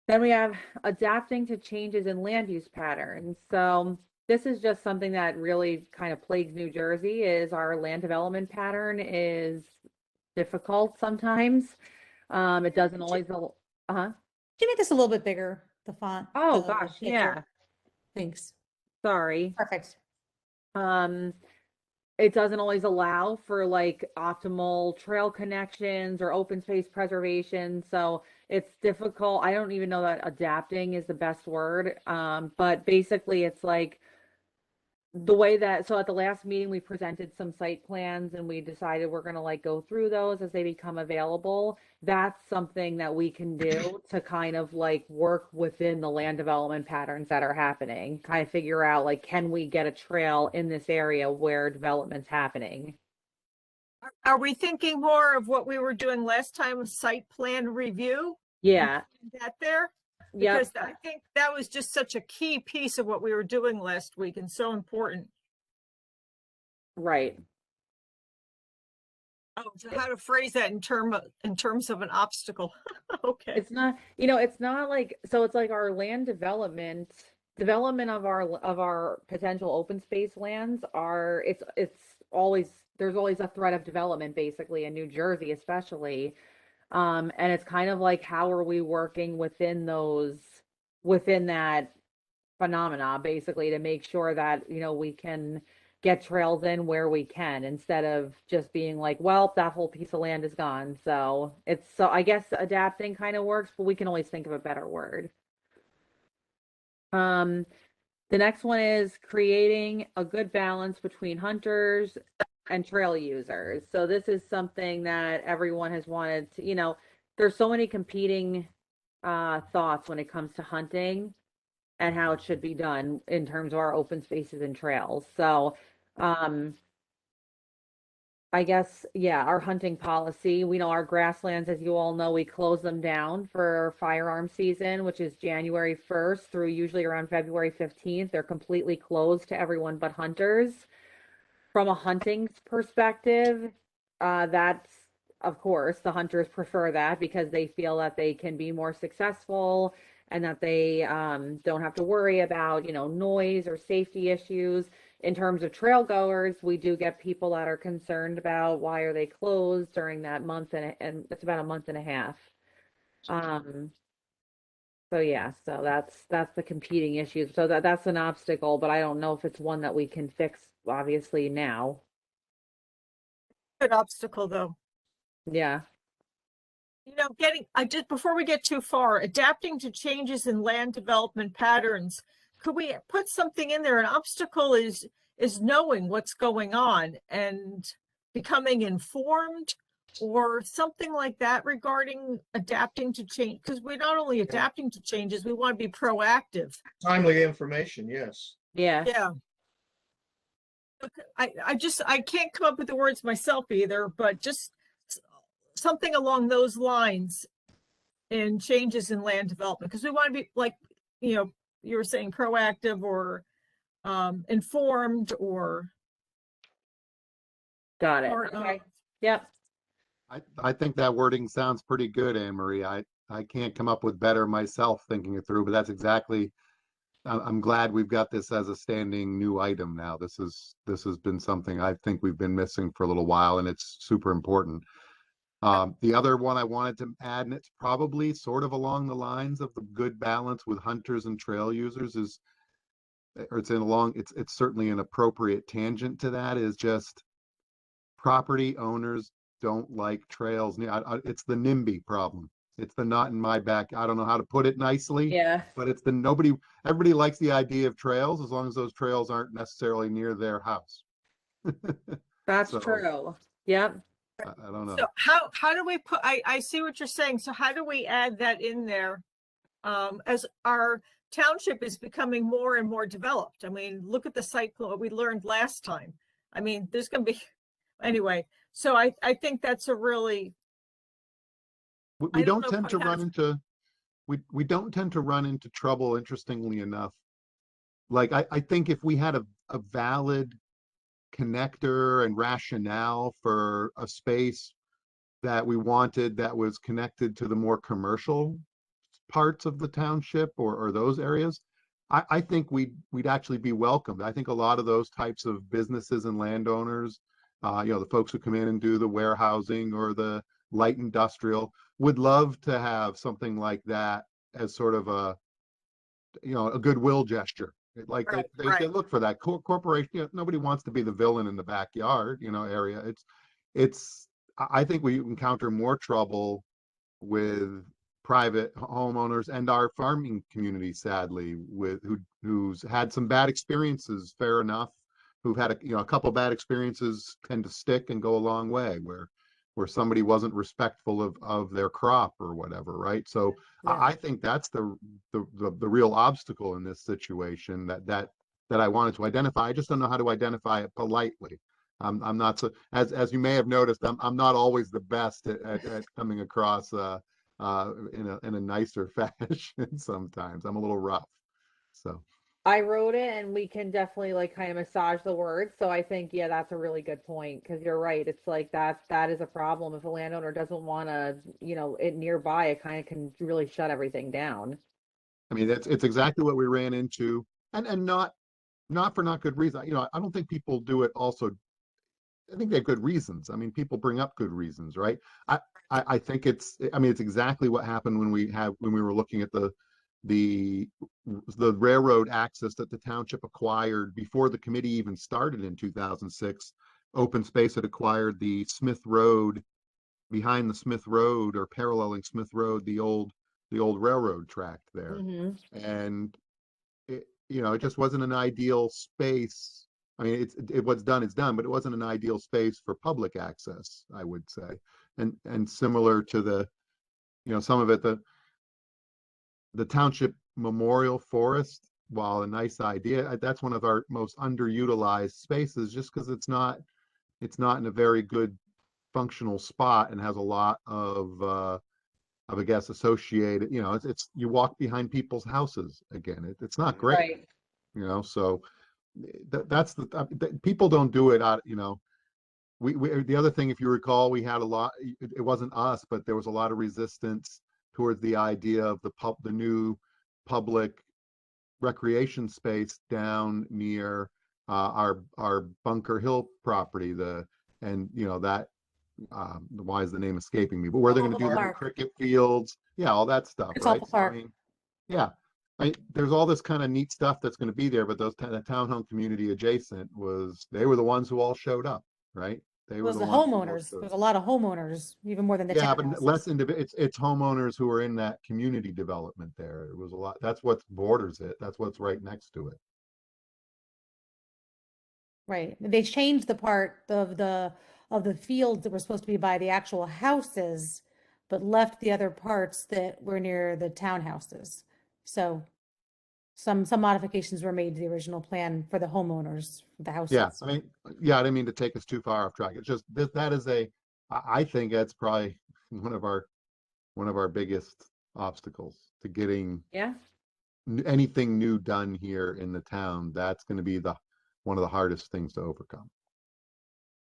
Then we have adapting to changes in land use patterns. So this is just something that really kind of plagues New Jersey is our land development pattern is difficult sometimes. It doesn't always, uh-huh. Could you make this a little bit bigger, the font? Oh, the gosh, picture? yeah, Thanks. sorry. Perfect. It doesn't always allow for like optimal trail connections or open space preservation. So it's difficult. I don't even know that adapting is the best word. But basically it's like the way that, so at the last meeting, we presented some site plans and we decided we're going to like go through those as they become available. That's something that we can do to kind of like work within the land development patterns that are happening, kind of figure out like, can we get a trail in this area where development's happening? Are we thinking more of what we were doing last time, a site plan review? Yeah. That there? Yep. Because I think that was just such a key piece of what we were doing last week and so important. Right. Oh, so how to phrase that in terms of an obstacle. Okay. It's not, it's not like, so it's like our land development of our potential open space lands are, it's always, there's always a threat of development basically in New Jersey, especially. And it's kind of like, how are we working within that phenomena, basically, to make sure that, we can get trails in where we can instead of just being like, well, that whole piece of land is gone. So I guess adapting kind of works, but we can always think of a better word. The next one is creating a good balance between hunters and trail users. So this is something that everyone has wanted to, there's so many competing thoughts when it comes to hunting and how it should be done in terms of our open spaces and trails. So I guess, yeah, our hunting policy, we know our grasslands, as you all know, we close them down for firearm season, which is January 1st through usually around February 15th. They're completely closed to everyone but hunters. From a hunting perspective, that's, of course, the hunters prefer that because they feel that they can be more successful and that they don't have to worry about, noise or safety issues. In terms of trail goers, we do get people that are concerned about why are they closed during that month, and it's about a month and a half. So yeah, so that's the competing issue. So that's an obstacle, but I don't know if it's one that we can fix obviously now. Good obstacle, though. Yeah. You know, I just, before we get too far, adapting to changes in land development patterns, could we put something in there? An obstacle is knowing what's going on and becoming informed or something like that regarding adapting to change, because we're not only adapting to changes, we want to be proactive. Timely information, yes. Yeah. Yeah. I can't come up with the words myself either, but just something along those lines in changes in land development, because we want to be like, you know, you were saying proactive or informed or Got it. Or, Okay. Yep. I think that wording sounds pretty good, Anne Marie. I can't come up with better myself thinking it through, but that's exactly, I'm glad we've got this as a standing new item now. This has been something I think we've been missing for a little while, and it's super important. The other one I wanted to add, and it's probably sort of along the lines of the good balance with hunters and trail users, is, or it's certainly an appropriate tangent to that, is just property owners don't like trails. It's the NIMBY problem. It's the not in my back. I don't know how to put it nicely, Yeah. but it's everybody likes the idea of trails as long as those trails aren't necessarily near their house. That's So, true. Yep. I don't know. so how do we put, I see what you're saying. So how do we add that in there? As our township is becoming more and more developed. I mean, look at the site plan we learned last time. I mean, there's going to be, anyway, so I think that's a really, We I don't don't know tend to how run to- into, we don't tend to run into trouble, interestingly enough. Like, I think if we had a valid connector and rationale for a space that we wanted that was connected to the more commercial parts of the township or those areas, I think we'd actually be welcomed. I think a lot of those types of businesses and landowners, the folks who come in and do the warehousing or the light industrial, would love to have something like that as sort of a goodwill gesture. Like Right, they right. look for that corporation. Nobody wants to be the villain in the backyard, area. I think we encounter more trouble with private homeowners and our farming community, sadly, with who's had some bad experiences, fair enough, who've had a couple bad experiences tend to stick and go a long way, where somebody wasn't respectful of their crop or whatever, right? So Yeah. I think that's the real obstacle in this situation that I wanted to identify. I just don't know how to identify it politely. I'm not so, as you may have noticed, I'm not always the best at coming across in a nicer fashion. Sometimes I'm a little rough. So I wrote it and we can definitely like kind of massage the words. So I think, yeah, that's a really good point because you're right. It's like that is a problem. If a landowner doesn't want to, it nearby, it kind of can really shut everything down. I mean, it's exactly what we ran into, and not for not good reason. I don't think people do it also. I think they have good reasons. I mean, people bring up good reasons, right? I think it's exactly what happened when we were looking at the railroad access that the township acquired before the committee even started in 2006. Open Space had acquired the Smith Road, behind the Smith Road or paralleling Smith Road, the old railroad track there. Mm-hmm. And it just wasn't an ideal space. I mean, what's done is done, but it wasn't an ideal space for public access, I would say. And similar to some of it, the township memorial forest, while a nice idea, that's one of our most underutilized spaces, just because it's not in a very good functional spot and has a lot of I guess associated, it's you walk behind people's houses again. It's not great, Right. So that's people don't do it out, we the other thing, if you recall, we had a lot, it wasn't us, but there was a lot of resistance towards the idea of the new public recreation space down near our Bunker Hill property, why is the name escaping me, but where they're going to do the Park. cricket fields, all that stuff, right? Untitled Park. Yeah, there's all this kind of neat stuff that's going to be there, but the townhome community adjacent they were the ones who all showed up, right? They It were was the the ones who all homeowners. showed There's up. a lot of homeowners, even more than the Yeah, but less townhouses. it's homeowners who are in that community development there. It was a lot. That's what borders it. That's what's right next to it. Right. They changed the part of the fields that were supposed to be by the actual houses, but left the other parts that were near the townhouses. So some modifications were made to the original plan for the homeowners, the Yeah, houses. I mean, yeah, I didn't mean to take us too far off track. It's just that is I think that's probably one of our biggest obstacles to getting Yeah, anything new done here in the town. That's going to be one of the hardest things to overcome.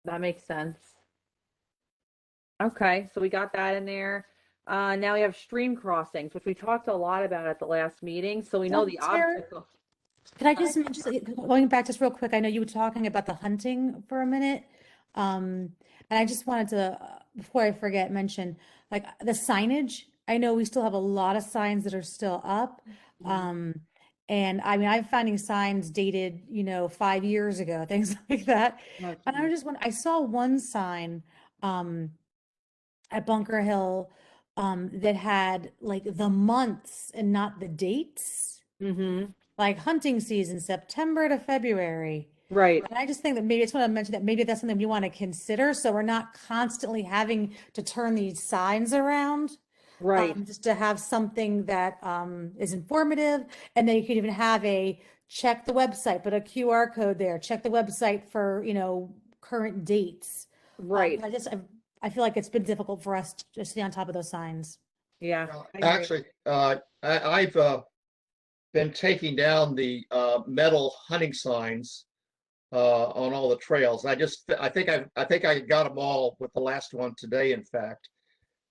that makes sense. Okay, so we got that in there. Now we have stream crossings, which we talked a lot about at the last meeting. So we know the Sarah, obstacle. Can I just mention, going back just real quick, I know you were talking about the hunting for a minute. And I just wanted to, before I forget, mention like the signage. I know we still have a lot of signs that are still up. And I mean, I'm finding signs dated, 5 years ago, things like that. Oh, And I just want, I saw one sign, at Bunker Hill, that had like the months and not the dates, Mm-hmm. like hunting season, September to February. Right, And I just think that maybe I just want to mention that maybe that's something we want to consider. So we're not constantly having to turn these signs around. right, Just to have something that is informative. And then you could even have check the website, put a QR code there, check the website for, current dates. right. I feel like it's been difficult for us to stay on top of those signs. Yeah, Well, I agree. actually, I've been taking down the metal hunting signs on all the trails. I think I got them all with the last one today, in fact,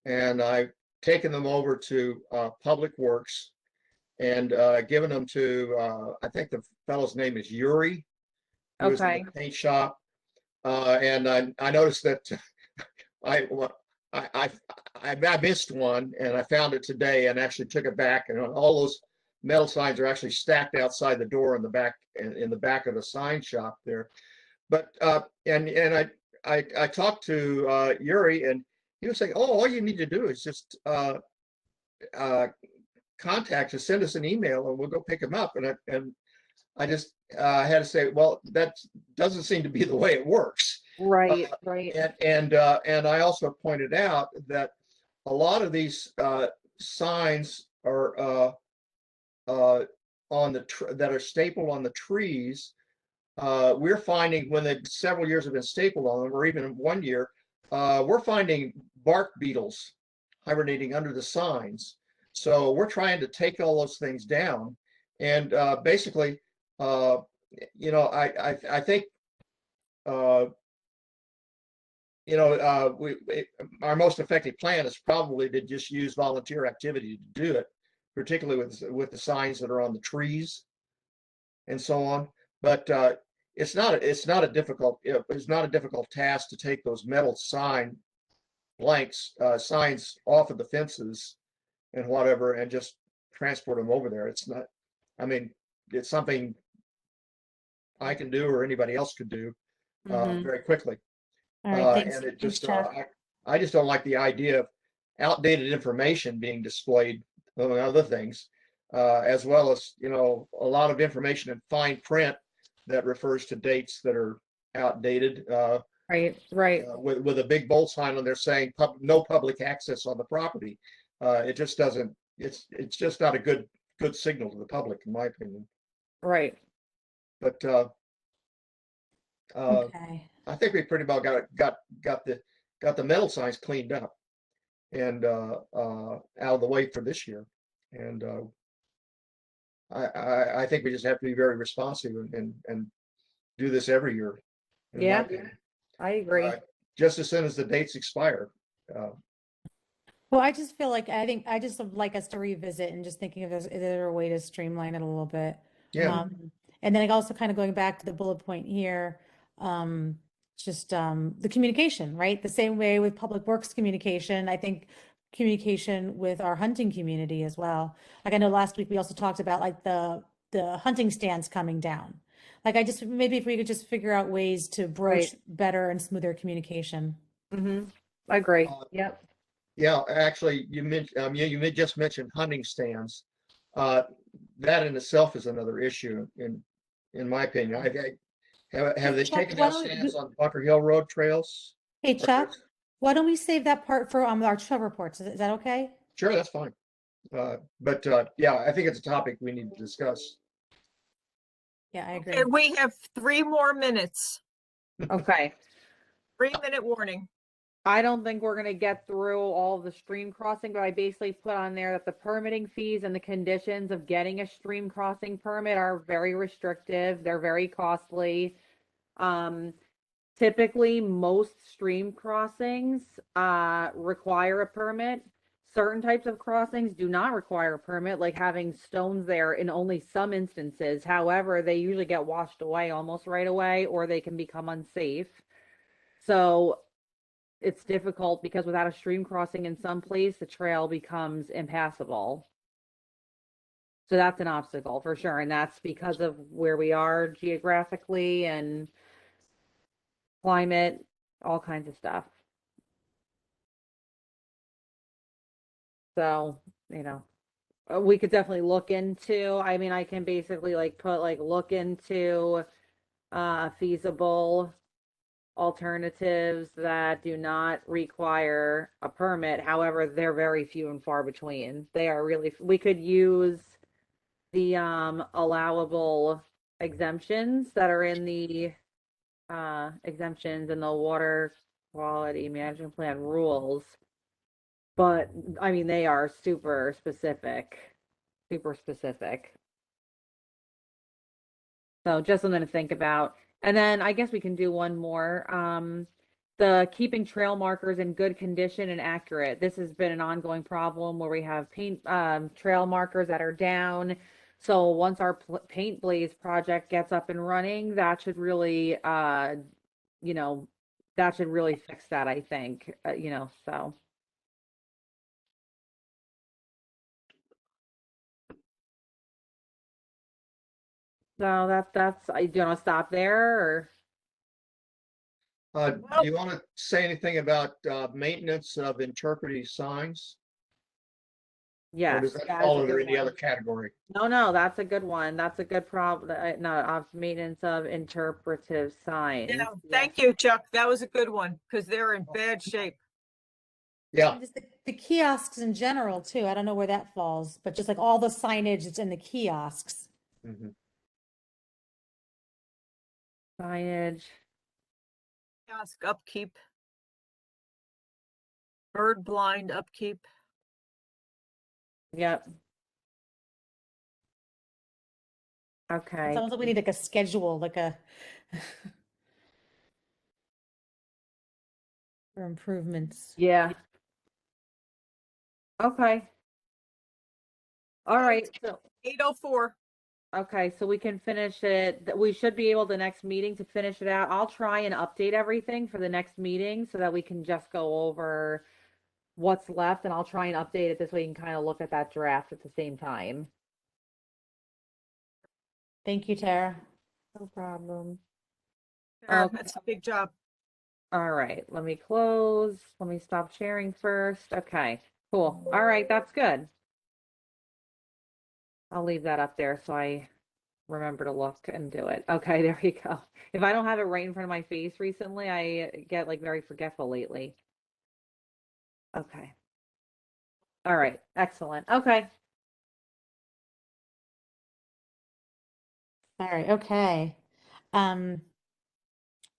and I've taken them over to Public Works and given them to I think the fellow's name is Yuri, who is in Okay. the paint shop, and I noticed that I I missed one and I found it today and actually took it back, and all those metal signs are actually stacked outside the door in the back of the sign shop there. But and I talked to Yuri, and he was saying, oh, all you need to do is just contact us, send us an email, and we'll go pick them up. And I just had to say, well, that doesn't seem to be the way it works. Right, right. And I also pointed out that a lot of these signs are that are stapled on the trees. We're finding when several years have been stapled on them, or even 1 year, we're finding bark beetles hibernating under the signs. So we're trying to take all those things down, and basically, I think our most effective plan is probably to just use volunteer activity to do it, particularly with the signs that are on the trees and so on. But it's not a difficult task to take those metal signs off of the fences and whatever, and just transport them over there. It's not, I mean, it's something I can do or anybody else could do Mhm. very quickly. All right, thanks. And it Thanks, just, Chad. I just don't like the idea of outdated information being displayed, among other things, as well as, a lot of information in fine print that refers to dates that are outdated, Right, right. with a big bold sign on there saying no public access on the property. It just doesn't, it's just not a good signal to the public, in my opinion. Right. But Okay. I think we pretty well got the metal signs cleaned up and out of the way for this year. And I think we just have to be very responsive and do this every year, in my Yeah, opinion. I agree. Just as soon as the dates expire. Well, I just feel like I just would like us to revisit and just thinking if is there a way to streamline it a little bit. Yeah. And then also kind of going back to the bullet point here, the communication, right? The same way with Public Works communication, I think communication with our hunting community as well. Like I know last week we also talked about like the hunting stands coming down. Like I just, maybe if we could just figure out ways to broach better and smoother communication. Mm-hmm. I agree. Uh, Yep. Yeah, actually, you mentioned, just mentioned hunting stands. That in itself is another issue in my opinion. Have they Chuck, taken why down don't stands we- on Bunker Hill Road trails? Hey Or Chuck, trails? why don't we save that part for our trail reports? Is that okay? Sure, that's fine. But yeah, I think it's a topic we need to discuss. Yeah, I agree. And we have 3 more minutes, Okay. 3-minute warning. I don't think we're gonna get through all of the stream crossing, but I basically put on there that the permitting fees and the conditions of getting a stream crossing permit are very restrictive. They're very costly. Typically, most stream crossings require a permit. Certain types of crossings do not require a permit, like having stones there in only some instances. However, they usually get washed away almost right away, or they can become unsafe. So it's difficult because without a stream crossing in some place, the trail becomes impassable. So that's an obstacle for sure. And that's because of where we are geographically and climate, all kinds of stuff. So, we could definitely look into, I mean, I can basically like put like look into feasible alternatives that do not require a permit. However, they're very few and far between. They are really, we could use the allowable exemptions that are in the exemptions in the water quality management plan rules. But I mean, they are super specific. So just something to think about. And then I guess we can do one more. The keeping trail markers in good condition and accurate. This has been an ongoing problem where we have paint trail markers that are down. So once our paint blaze project gets up and running, that should really, that should really fix that, I think, so. So that's, do you want to stop there or? Do you want to say anything about maintenance of interpretive signs? Or Yes. does that that is fall a under good any one. other category? No, that's a good one. That's a good problem. No, of maintenance of interpretive signs. Yeah, thank you, Chuck. That was a good one because they're in bad shape. Yeah, And just the kiosks in general too. I don't know where that falls, but just like all the signage that's in the kiosks. mhm. Signage. Kiosk upkeep. Bird blind upkeep. Yep. It's Okay. almost like we need like a schedule, like a for improvements. Yeah. Okay. All right. So, 8:04. okay, so we can finish it. We should be able the next meeting to finish it out. I'll try and update everything for the next meeting so that we can just go over what's left, and I'll try and update it this way you can kind of look at that draft at the same time. Thank you, Tara. No problem. Sure, Okay. that's a big job. All right, let me close. Let me stop sharing first. Okay, cool. All right, that's good. I'll leave that up there so I remember to look and do it. Okay, there you go. If I don't have it right in front of my face recently, I get like very forgetful lately. Okay. All right, excellent. Okay. All right, okay.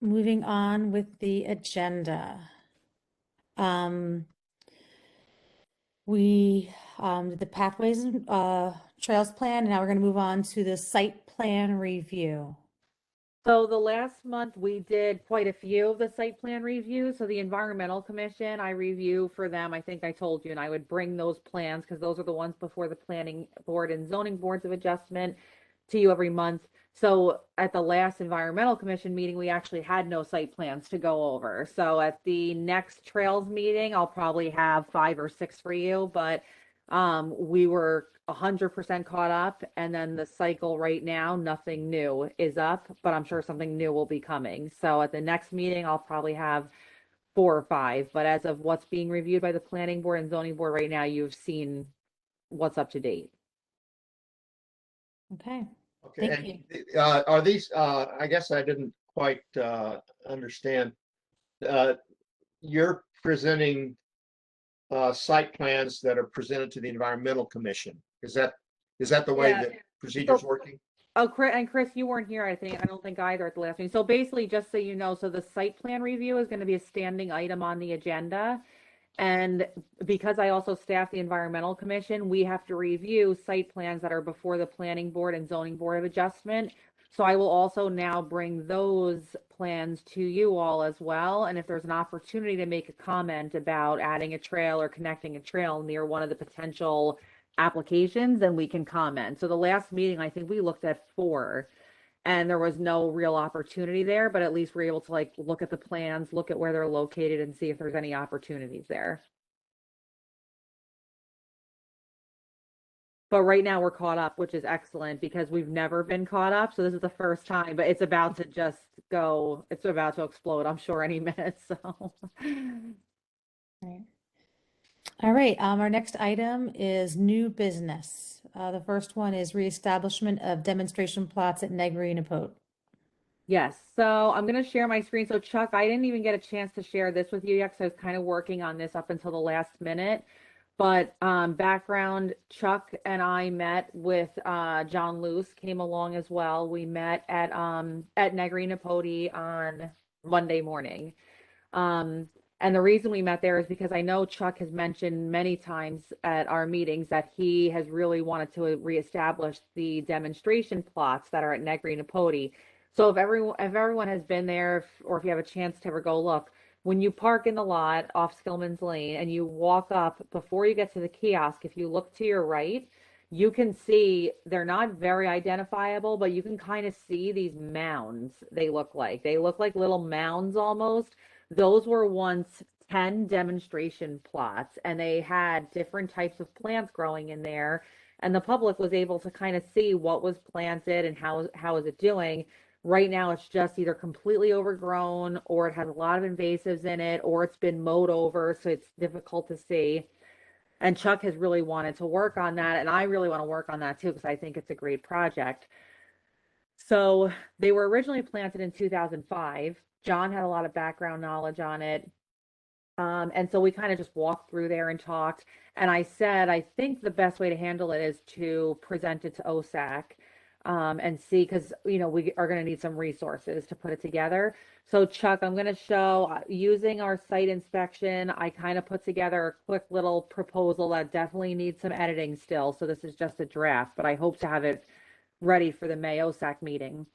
Moving on with the agenda. We did the pathways and trails plan, and now we're going to move on to the site plan review. So the last month we did quite a few of the site plan reviews. So the environmental commission, I review for them. I think I told you, and I would bring those plans because those are the ones before the planning board and zoning boards of adjustment to you every month. So at the last environmental commission meeting, we actually had no site plans to go over. So at the next trails meeting, I'll probably have 5 or 6 for you, but we were 100% caught up, and then the cycle right now, nothing new is up, but I'm sure something new will be coming. So at the next meeting, I'll probably have 4 or 5, but as of what's being reviewed by the planning board and zoning board right now, you've seen what's up to date. Okay, Okay, thank and are these, I guess I didn't quite understand. You're presenting site plans that are presented to the Environmental Commission. Is that the way Yeah. that procedure's So- working? Oh, Chris, you weren't here, I think. I don't think either at the last meeting. So basically, just so you know, so the site plan review is going to be a standing item on the agenda. And because I also staff the Environmental Commission, we have to review site plans that are before the Planning Board and Zoning Board of Adjustment. So I will also now bring those plans to you all as well. And if there's an opportunity to make a comment about adding a trail or connecting a trail near one of the potential applications, then we can comment. So the last meeting, I think we looked at 4 and there was no real opportunity there, but at least we're able to like look at the plans, look at where they're located and see if there's any opportunities there. But right now we're caught up, which is excellent because we've never been caught up. So this is the first time, but it's about to just go, it's about to explode, I'm sure, any minute. So you. All right, our next item is new business. The first one is reestablishment of demonstration plots at Negri and Napote. yes, so I'm going to share my screen. So Chuck, I didn't even get a chance to share this with you yet because I was kind of working on this up until the last minute. But background, Chuck and I met with John Luce came along as well. We met at Negri Napote on Monday morning. And the reason we met there is because I know Chuck has mentioned many times at our meetings that he has really wanted to reestablish the demonstration plots that are at Negri Napote. So if everyone has been there, or if you have a chance to ever go look, when you park in the lot off Skillman's Lane and you walk up before you get to the kiosk, if you look to your right, you can see they're not very identifiable, but you can kind of see these mounds. They look like little mounds almost. Those were once 10 demonstration plots, and they had different types of plants growing in there, and the public was able to kind of see what was planted and how is it doing. Right now, it's just either completely overgrown, or it has a lot of invasives in it, or it's been mowed over, so it's difficult to see. And Chuck has really wanted to work on that, and I really want to work on that too, because I think it's a great project. So they were originally planted in 2005. John had a lot of background knowledge on it. And so we kind of just walked through there and talked. And I said, I think the best way to handle it is to present it to OSAC and see, because, you know, we are going to need some resources to put it together. So Chuck, I'm going to show using our site inspection. I kind of put together a quick little proposal that definitely needs some editing still. So this is just a draft, but I hope to have it ready for the May OSAC meeting.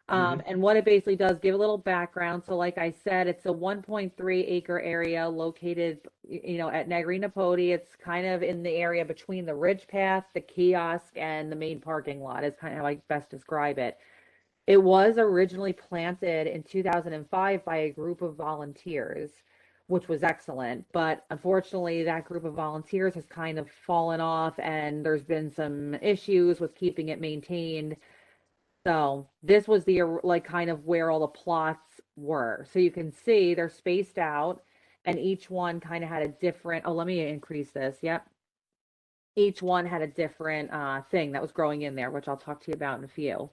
And what it basically does, give a little background. So like I said, it's a 1.3 acre area located, you know, at Negri Napote. It's kind of in the area between the ridge path, the kiosk, and the main parking lot is kind of how I best describe it. It was originally planted in 2005 by a group of volunteers, which was excellent. But unfortunately, that group of volunteers has kind of fallen off, and there's been some issues with keeping it maintained. So this was the like kind of where all the plots were. So you can see they're spaced out, and each one kind of had a different, oh, let me increase this. Yep. Each one had a different thing that was growing in there, which I'll talk to you about in a few.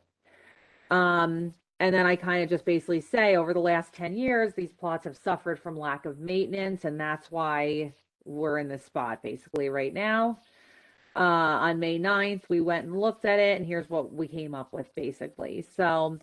And then I kind of just basically say over the last 10 years, these plots have suffered from lack of maintenance, and that's why we're in this spot basically right now. On May 9th, we went and looked at it, and here's what we came up with basically. So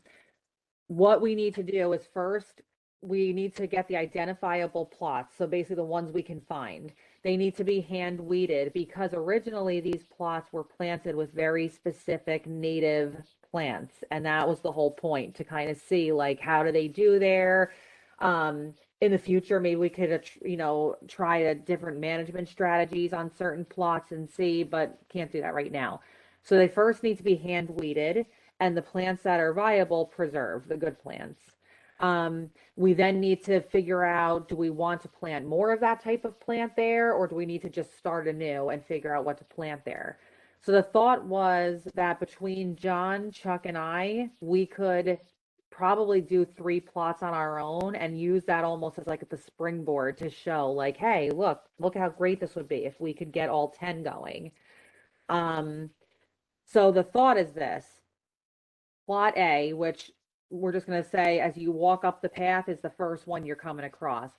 what we need to do is first, we need to get the identifiable plots. So basically the ones we can find. They need to be hand weeded because originally these plots were planted with very specific native plants. And that was the whole point, to kind of see like, how do they do there? In the future, maybe we could, you know, try different management strategies on certain plots and see, but can't do that right now. So they first need to be hand weeded. and the plants that are viable, preserve the good plants. We then need to figure out, do we want to plant more of that type of plant there, or do we need to just start anew and figure out what to plant there? So the thought was that between John, Chuck, and I, we could probably do 3 plots on our own and use that almost as like the springboard to show like, hey, look how great this would be if we could get all 10 going. So the thought is this: plot A, which we're just going to say as you walk up the path, is the first one you're coming across.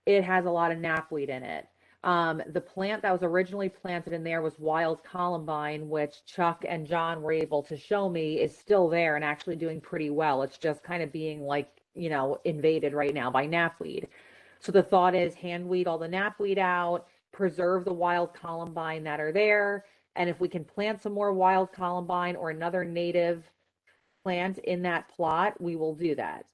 It has a lot of knapweed in it. The plant that was originally planted in there was wild columbine, which Chuck and John were able to show me is still there and actually doing pretty well. It's just kind of being like, invaded right now by knapweed. So the thought is hand weed all the knapweed out, preserve the wild columbine that are there. And if we can plant some more wild columbine or another native plant in that plot, we will do that.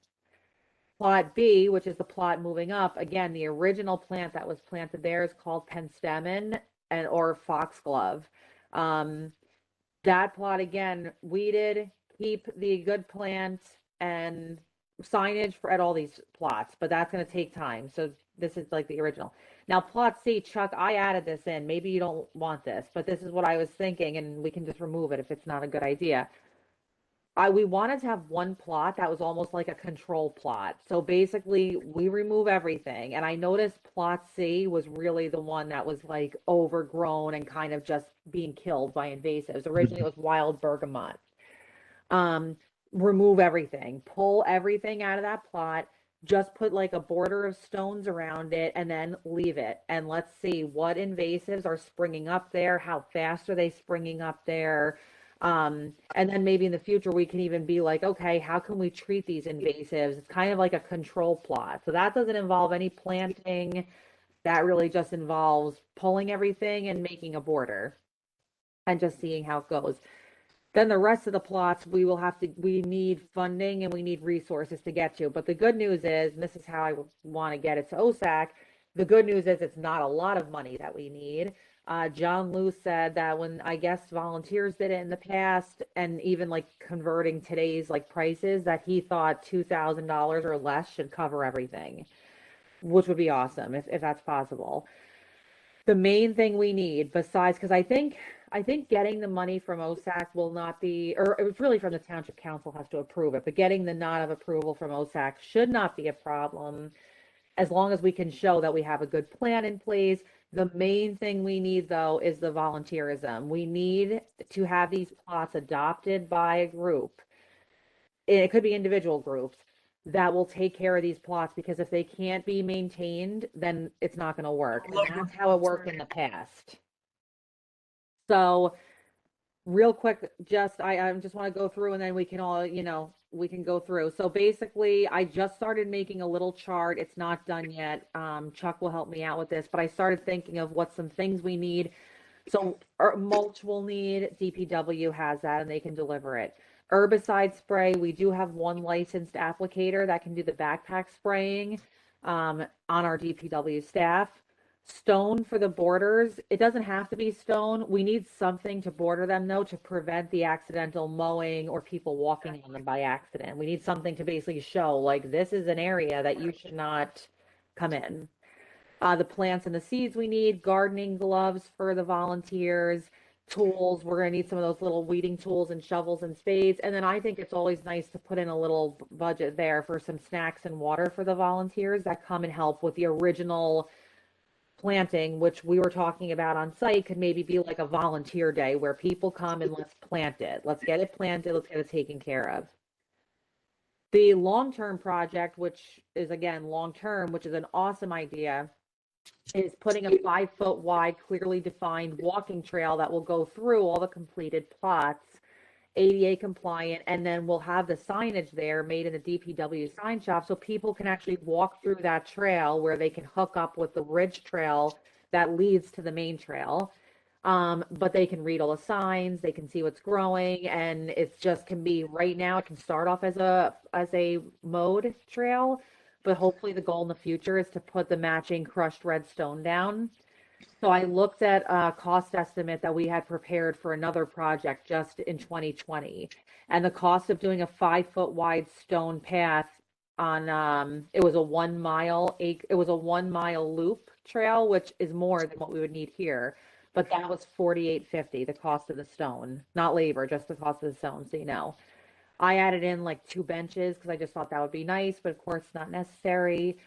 Plot B, which is the plot moving up, again, the original plant that was planted there is called penstemon or foxglove. That plot, again, weeded, keep the good plant and signage at all these plots, but that's going to take time. So this is like the original. Now, plot C, Chuck, I added this in. Maybe you don't want this, but this is what I was thinking, and we can just remove it if it's not a good idea. We wanted to have one plot that was almost like a control plot. So basically, we remove everything. And I noticed plot C was really the one that was like overgrown and kind of just being killed by invasives. Originally, it was wild bergamot. Remove everything, pull everything out of that plot, just put like a border of stones around it and then leave it. And let's see what invasives are springing up there. How fast are they springing up there? And then maybe in the future, we can even be like, okay, how can we treat these invasives? It's kind of like a control plot. So that doesn't involve any planting. That really just involves pulling everything and making a border and just seeing how it goes. Then the rest of the plots, we need funding and we need resources to get to. But the good news is, and this is how I want to get it to OSAC, the good news is it's not a lot of money that we need. John Lou said that when I guess volunteers did it in the past, and even like converting today's like prices, that he thought $2,000 or less should cover everything, which would be awesome if that's possible. The main thing we need, besides, because I think getting the money from OSAC will not be, or it's really from the Township Council has to approve it, but getting the nod of approval from OSAC should not be a problem as long as we can show that we have a good plan in place. The main thing we need, though, is the volunteerism. We need to have these plots adopted by a group. It could be individual groups that will take care of these plots, because if they can't be maintained, then it's not going to work. And that's how it worked in the past. So real quick, I just want to go through and then we can all, we can go through. So basically, I just started making a little chart. It's not done yet. Chuck will help me out with this, but I started thinking of what some things we need. So mulch we'll need. DPW has that and they can deliver it. Herbicide spray, we do have one licensed applicator that can do the backpack spraying on our DPW staff. Stone for the borders, it doesn't have to be stone. We need something to border them, though, to prevent the accidental mowing or people walking on them by accident. We need something to basically show, like, this is an area that you should not come in. The plants and the seeds we need, gardening gloves for the volunteers, tools. We're going to need some of those little weeding tools and shovels and spades. And then I think it's always nice to put in a little budget there for some snacks and water for the volunteers that come and help with the original planting, which we were talking about on site, could maybe be like a volunteer day where people come and let's plant it. Let's get it planted. Let's get it taken care of. The long-term project, which is again long-term, which is an awesome idea, is putting a 5-foot wide, clearly defined walking trail that will go through all the completed plots, ADA compliant, and then we'll have the signage there made in the DPW sign shop so people can actually walk through that trail where they can hook up with the ridge trail that leads to the main trail. But they can read all the signs, they can see what's growing, and it's just can be right now, it can start off as a mowed trail, but hopefully the goal in the future is to put the matching crushed red stone down. So I looked at a cost estimate that we had prepared for another project just in 2020. And the cost of doing a 5 foot wide stone path on, it was a 1 mile, it was a 1 mile loop trail, which is more than what we would need here. But that was 48.50, the cost of the stone, not labor, just the cost of the stone, so you know. I added in like 2 benches because I just thought that would be nice, but of course not necessary.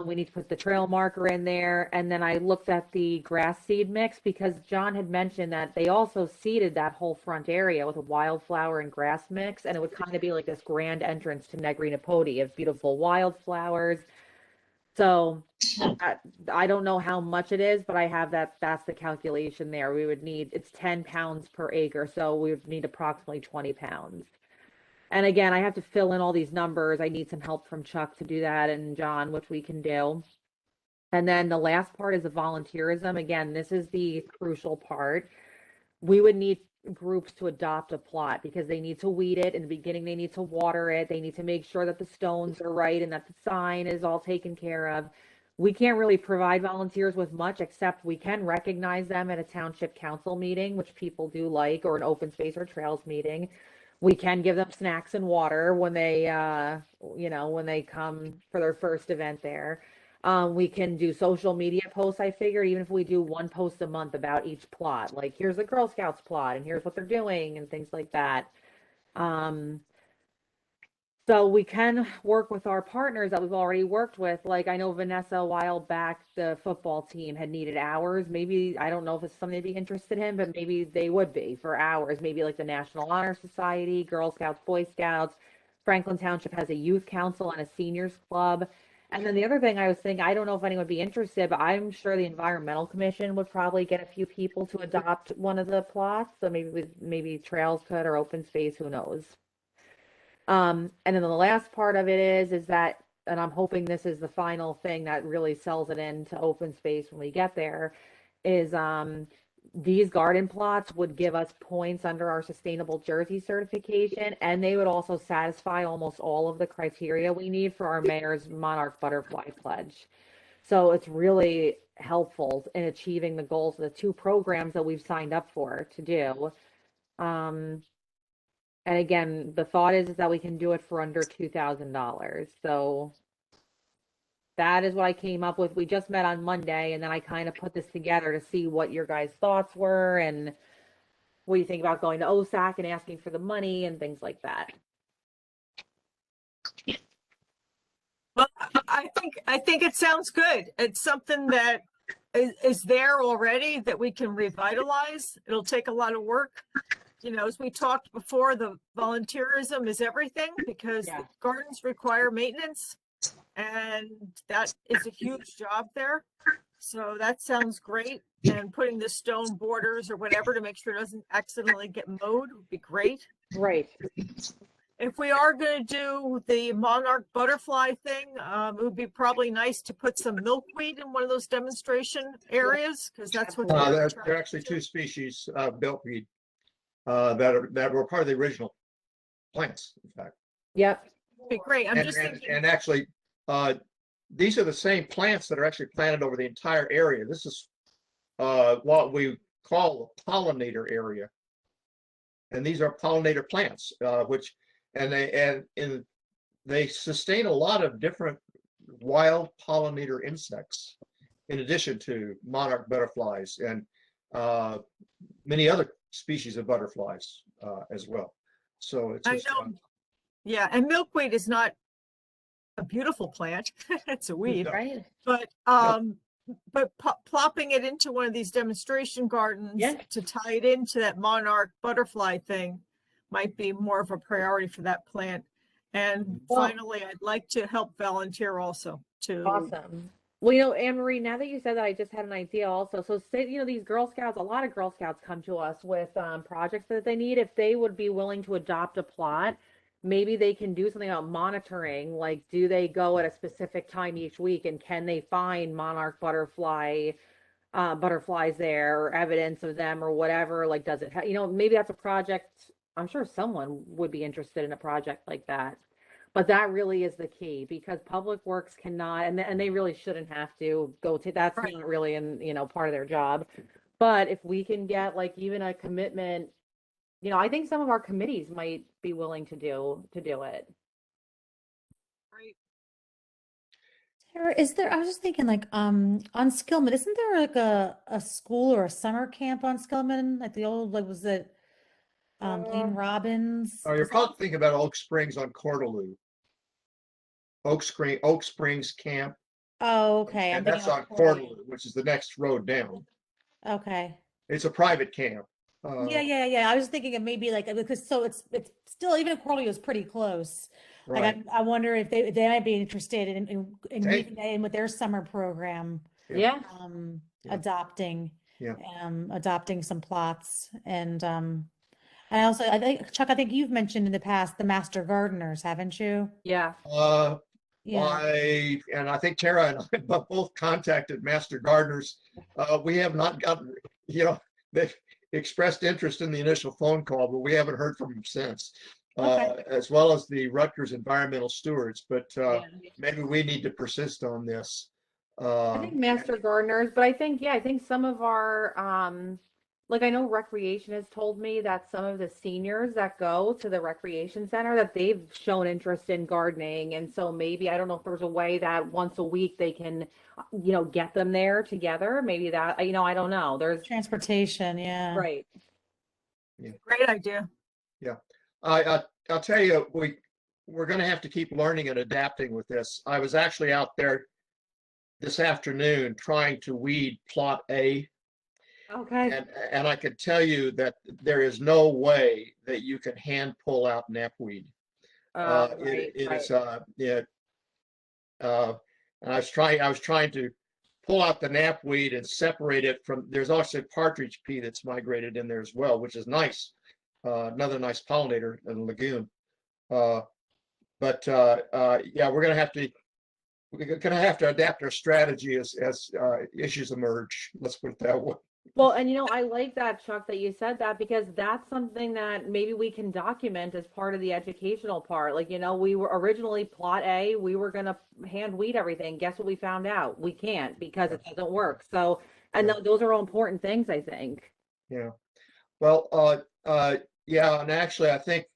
We need to put the trail marker in there. And then I looked at the grass seed mix because John had mentioned that they also seeded that whole front area with a wildflower and grass mix. And it would kind of be like this grand entrance to Negrina Podi of beautiful wildflowers. So I don't know how much it is, but I have that's the calculation there. We would need, it's 10 pounds per acre. So we would need approximately 20 pounds. And again, I have to fill in all these numbers. I need some help from Chuck to do that and John, which we can do. And then the last part is the volunteerism. Again, this is the crucial part. We would need groups to adopt a plot because they need to weed it. In the beginning, they need to water it. They need to make sure that the stones are right and that the sign is all taken care of. We can't really provide volunteers with much, except we can recognize them at a township council meeting, which people do like, or an open space or trails meeting. We can give them snacks and water when they, when they come for their first event there. We can do social media posts, I figured, even if we do 1 post a month about each plot, like here's the Girl Scouts plot and here's what they're doing and things like that. So we can work with our partners that we've already worked with. Like I know Vanessa a while back, the football team had needed hours. Maybe, I don't know if it's something to be interested in, but maybe they would be for hours. Maybe like the National Honor Society, Girl Scouts, Boy Scouts. Franklin Township has a youth council and a seniors club. And then the other thing I was thinking, I don't know if anyone would be interested, but I'm sure the Environmental Commission would probably get a few people to adopt one of the plots. So maybe Trails could, or Open Space, who knows? And then the last part of it is that, and I'm hoping this is the final thing that really sells it into open space when we get there, is these garden plots would give us points under our sustainable Jersey certification, and they would also satisfy almost all of the criteria we need for our mayor's monarch butterfly pledge. So it's really helpful in achieving the goals of the 2 programs that we've signed up for to do. And again, the thought is that we can do it for under $2,000. So that is what I came up with. We just met on Monday, and then I kind of put this together to see what your guys' thoughts were and what you think about going to OSAC and asking for the money and things like that. Well, I think it sounds good. It's something that is there already that we can revitalize. It'll take a lot of work. You know, as we talked before, the volunteerism is everything because Yeah. gardens require maintenance, and that is a huge job there. So that sounds great. And putting the stone borders or whatever to make sure it doesn't accidentally get mowed would be great. Right. If we are going to do the monarch butterfly thing, it would be probably nice to put some milkweed in one of those demonstration areas because that's what they're There are attracted actually to. 2 species of milkweed that were part of the original plants, in fact. Yep. Be great. I'm And, just and, thinking, and actually, these are the same plants that are actually planted over the entire area. This is what we call a pollinator area. And these are pollinator plants, they sustain a lot of different wild pollinator insects, in addition to monarch butterflies and many other species of butterflies as well. So it's I just, know. Yeah, and milkweed is not a beautiful plant. It's a weed, No. Right. but plopping it into one of these demonstration gardens Yeah. to tie it into that monarch butterfly thing might be more of a priority for that plant. And Well- finally, I'd like to help volunteer also to. Awesome. Well, you know, Anne Marie, now that you said that, I just had an idea also. So say, you know, these Girl Scouts, a lot of Girl Scouts come to us with projects that they need. If they would be willing to adopt a plot, maybe they can do something about monitoring. Like, do they go at a specific time each week, and can they find monarch butterflies there, or evidence of them, or whatever? Like, does it, maybe that's a project. I'm sure someone would be interested in a project like that. But that really is the key because Public Works cannot, and they really shouldn't have to go to, that's Right. not really part of their job. But if we can get like even a commitment, I think some of our committees might be willing to do it. Right. Tara, I was just thinking like, on Skillman, isn't there like a school or a summer camp on Skillman? Like the old, like, was it, Lane Robbins? Oh, you're probably thinking about Oak Springs on Cordeloo. Oak Springs Camp, Oh, okay. I'm and thinking that's on of Corey. Cordeloo, which is the next road down. Okay. It's a private camp. Yeah. I was thinking of maybe like, because so it's still, even if Corley was pretty close. Like, Right. I wonder if they might be interested in Hey. weaving that in with their summer program, Yeah. Yeah. adopting, Yeah. adopting some plots. And I think, Chuck, I think you've mentioned in the past the master gardeners, haven't you? Yeah. Yeah. I think Tara and I both contacted Master Gardeners. We have not gotten, they've expressed interest in the initial phone call, but we haven't heard from them since. Okay. As well as the Rutgers Environmental Stewards, but Yeah. maybe we need to persist on this. I think master gardeners, but I think some of our, like I know recreation has told me that some of the seniors that go to the recreation center that they've shown interest in gardening. And so maybe, I don't know if there's a way that once a week they can, get them there together. Maybe that, I don't know. There's Transportation, yeah. right. Great idea. Yeah, I'll tell you, we're going to have to keep learning and adapting with this. I was actually out there this afternoon trying to weed plot A, Okay. and I could tell you that there is no way that you can hand pull out knapweed. Right. It is and I was trying to pull out the knapweed and separate it from. There's also partridge pea that's migrated in there as well, which is nice. Another nice pollinator in the lagoon. Yeah, we're gonna have to adapt our strategy as issues emerge. Let's put it that way. Well, and I like that, Chuck, that you said that because that's something that maybe we can document as part of the educational part. Like, we were originally plot A, we were going to hand weed everything. Guess what we found out? We can't because it doesn't work. So, and those are all important things, I think. Yeah. Well, yeah, and actually, I think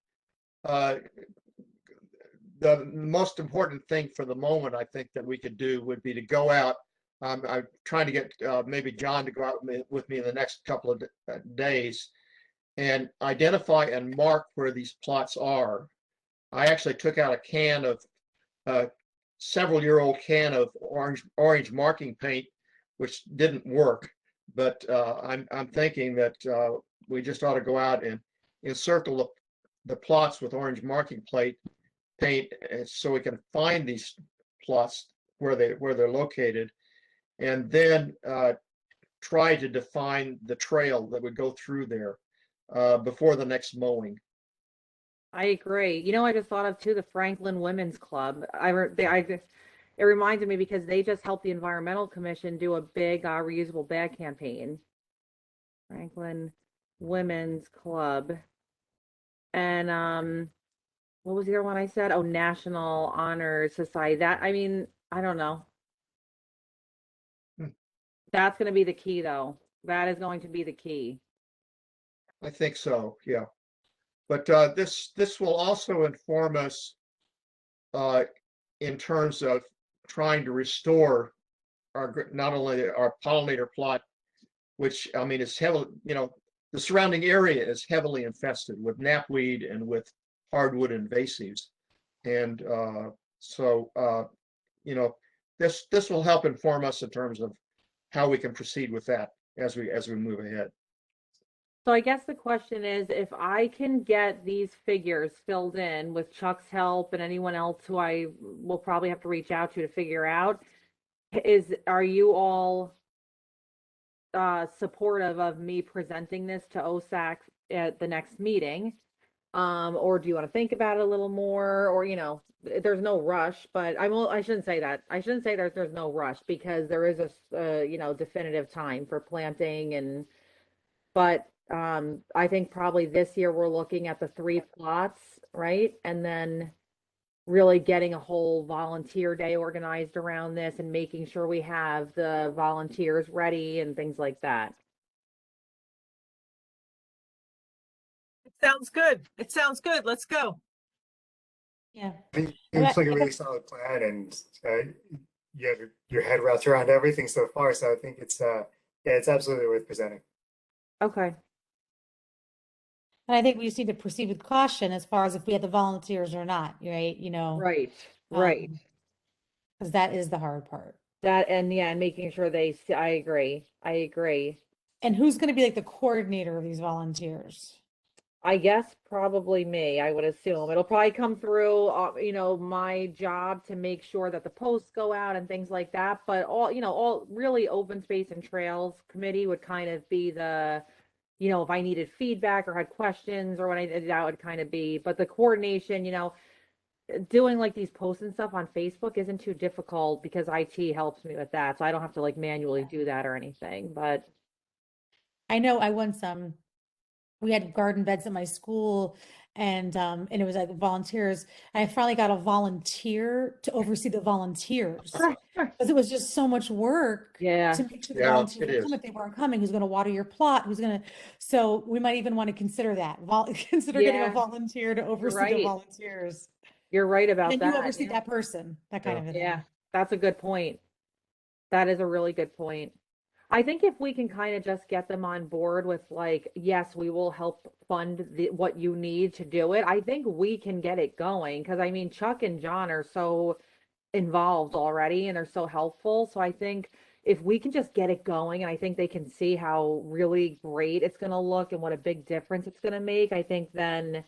the most important thing for the moment, I think that we could do would be to go out. I'm trying to get maybe John to go out with me in the next couple of days and identify and mark where these plots are. I actually took out a can of several-year-old can of orange marking paint, which didn't work. But I'm thinking that we just ought to go out and encircle the plots with orange marking paint, so we can find these plots where they're located, and then try to define the trail that would go through there before the next mowing. I agree. I just thought of too the Franklin Women's Club. It reminded me because they just helped the Environmental Commission do a big reusable bag campaign. Franklin Women's Club. And what was the other one I said? Oh, National Honor Society. I don't know. That's going to be the key, though. That is going to be the key. I think so, yeah. But this will also inform us in terms of trying to restore not only our pollinator plot, which is heavily, the surrounding area is heavily infested with knapweed and with hardwood invasives, and this will help inform us in terms of how we can proceed with that as we move ahead. So I guess the question is, if I can get these figures filled in with Chuck's help and anyone else who I will probably have to reach out to figure out, are you all supportive of me presenting this to OSAC at the next meeting? Or do you want to think about it a little more? Or, there's no rush, but I shouldn't say that. I shouldn't say there's no rush because there is a definitive time for planting but I think probably this year we're looking at the 3 plots, right? And then really getting a whole volunteer day organized around this and making sure we have the volunteers ready and things like that. It sounds good. It sounds good. Let's go. Yeah. I think And it's like a I- really solid plan, and you have your head wrapped around everything so far. So I think it's yeah, it's absolutely worth presenting. Okay. And I think we just need to proceed with caution as far as if we have the volunteers or not, right? You know, Right, right. because that is the hard part. That, and yeah, and making sure I agree. I agree. And who's going to be like the coordinator of these volunteers? I guess probably me, I would assume. It'll probably come through, my job to make sure that the posts go out and things like that. But all really open space and trails committee would kind of be the, if I needed feedback or had questions or what I did, that would kind of be, but the coordination, doing like these posts and stuff on Facebook isn't too difficult because IT helps me with that. So I don't have to like manually do that or anything, but I know I once we had garden beds at my school and it was like volunteers. And I finally got a volunteer to oversee the volunteers because it was just so much work yeah. to make sure the Yeah, volunteers it would come is. if they weren't coming, who's going to water your plot, so we might even want to consider that. Consider getting a Yeah. volunteer to oversee the right. volunteers. You're right about And you that. oversee Yeah. that person, that kind of a thing. Yeah, that's a good point. That is a really good point. I think if we can kind of just get them on board with like, yes, we will help fund what you need to do it. I think we can get it going because I mean, Chuck and John are so involved already and they're so helpful. So I think if we can just get it going and I think they can see how really great it's going to look and what a big difference it's going to make, I think that's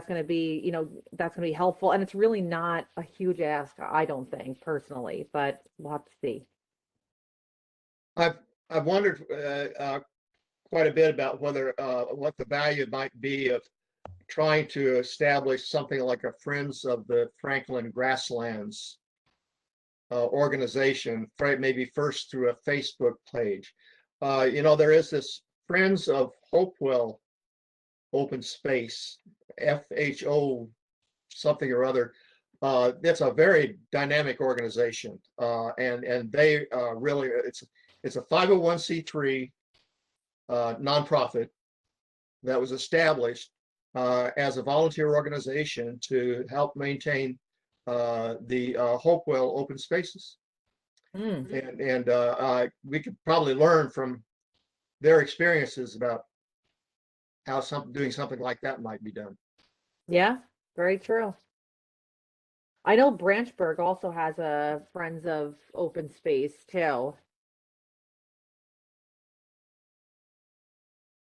going to be, that's going to be helpful. And it's really not a huge ask, I don't think personally, but we'll have to see. I've wondered quite a bit about whether what the value might be of trying to establish something like a Friends of the Franklin Grasslands organization, maybe first through a Facebook page. There is this Friends of Hopewell Open Space, FHO something or other. It's a very dynamic organization, and they really it's a 501c3 nonprofit that was established as a volunteer organization to help maintain the Hopewell open spaces. And we could probably learn from their experiences about how doing something like that might be done. Yeah, very true. I know Branchburg also has a Friends of Open Space too.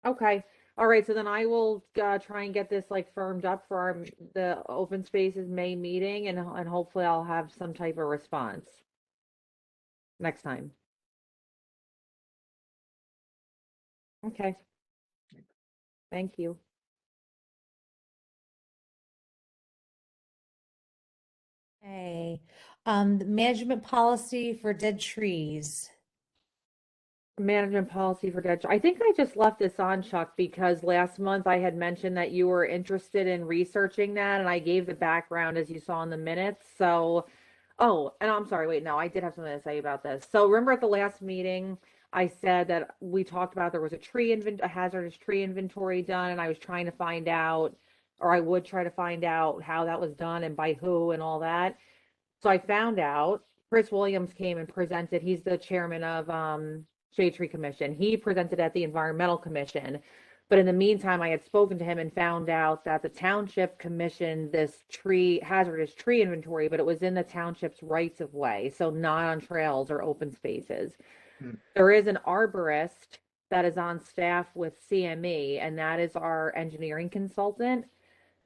Okay. All right. So then I will try and get this like firmed up for the Open Spaces May meeting and hopefully I'll have some type of response next time. Okay. Thank you. Okay. The management policy for dead trees. Management policy for dead. I think I just left this on, Chuck, because last month I had mentioned that you were interested in researching that, and I gave the background as you saw in the minutes. So, oh, and I'm sorry, wait, no, I did have something to say about this. So remember at the last meeting, I said that we talked about there was a hazardous tree inventory done, and I was trying to find out, or I would try to find out how that was done and by who and all that. So I found out Chris Williams came and presented. He's the chairman of Shade Tree Commission. He presented at the Environmental Commission. But in the meantime, I had spoken to him and found out that the township commissioned this hazardous tree inventory, but it was in the township's rights of way, so not on trails or open spaces. There is an arborist that is on staff with CME, and that is our engineering consultant.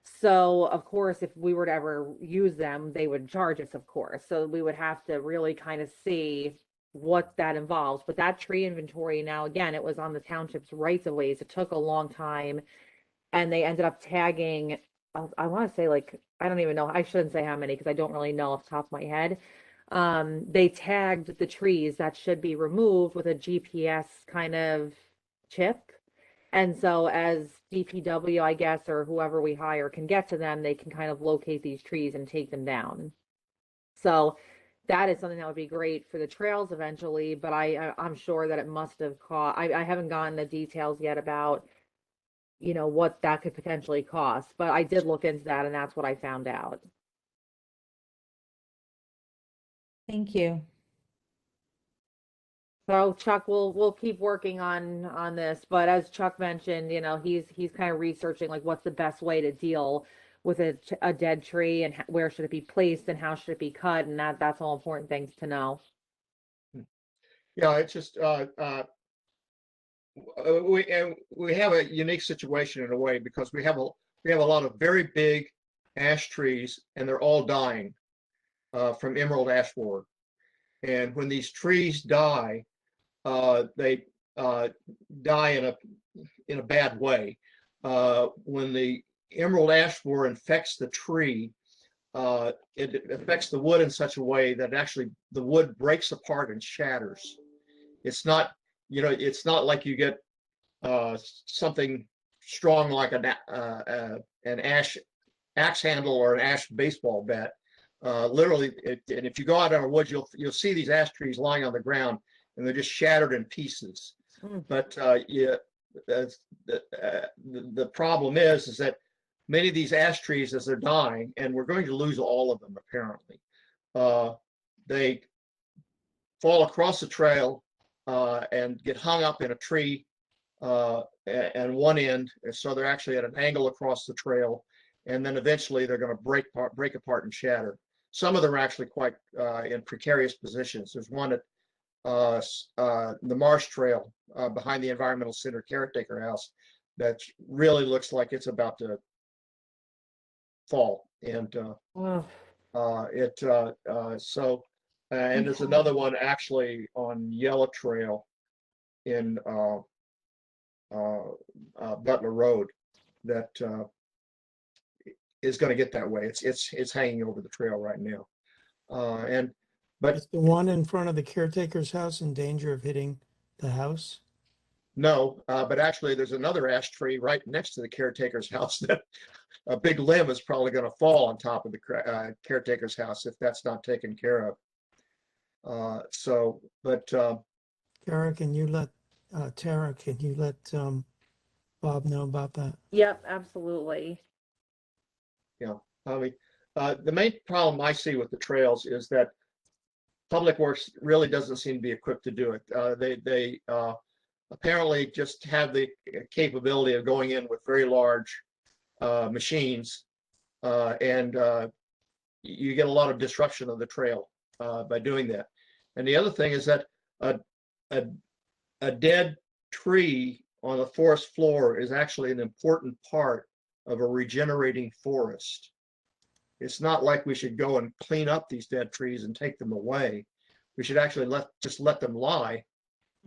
So of course, if we were to ever use them, they would charge us, of course. So we would have to really kind of see what that involves. But that tree inventory, now again, it was on the township's rights of ways. It took a long time and they ended up tagging, I want to say like, I don't even know, I shouldn't say how many because I don't really know off the top of my head. They tagged the trees that should be removed with a GPS kind of chip. And so as DPW, I guess, or whoever we hire can get to them, they can kind of locate these trees and take them down. So that is something that would be great for the trails eventually, but I'm sure that it must have cost, I haven't gotten the details yet about, you know, what that could potentially cost, but I did look into that and that's what I found out. Thank you. So Chuck, we'll keep working on this, but as Chuck mentioned, you know, he's kind of researching like what's the best way to deal with a dead tree and where should it be placed and how should it be cut, and that's all important things to know. Yeah, it's just, we have a unique situation in a way because we have a lot of very big ash trees and they're all dying from emerald ash borer. And when these trees die, they die in a bad way. When the emerald ash borer infects the tree, it affects the wood in such a way that actually the wood breaks apart and shatters. It's not, you know, it's not like you get something strong like an ash axe handle or an ash baseball bat. Literally, and if you go out in the woods, you'll see these ash trees lying on the ground, and they're just shattered in pieces. But yeah, the problem is that many of these ash trees, as they're dying, and we're going to lose all of them apparently, they fall across the trail and get hung up in a tree and one end, so they're actually at an angle across the trail, and then eventually they're going to break apart and shatter. Some of them are actually quite in precarious positions. There's one at the Marsh Trail behind the Environmental Center caretaker house that really looks like it's about to fall. And and there's another one actually on Yellow Trail in Butler Road that is going to get that way. It's hanging over the trail right now. But Is the one in front of the caretaker's house in danger of hitting the house? no, but actually there's another ash tree right next to the caretaker's house that a big limb is probably going to fall on top of the caretaker's house if that's not taken care of. Tara, can you let Bob know about that? Yep, absolutely. Yeah, I mean, the main problem I see with the trails is that Public Works really doesn't seem to be equipped to do it. They apparently just have the capability of going in with very large machines, and you get a lot of disruption of the trail by doing that. And the other thing is that a dead tree on the forest floor is actually an important part of a regenerating forest. It's not like we should go and clean up these dead trees and take them away. We should actually just let them lie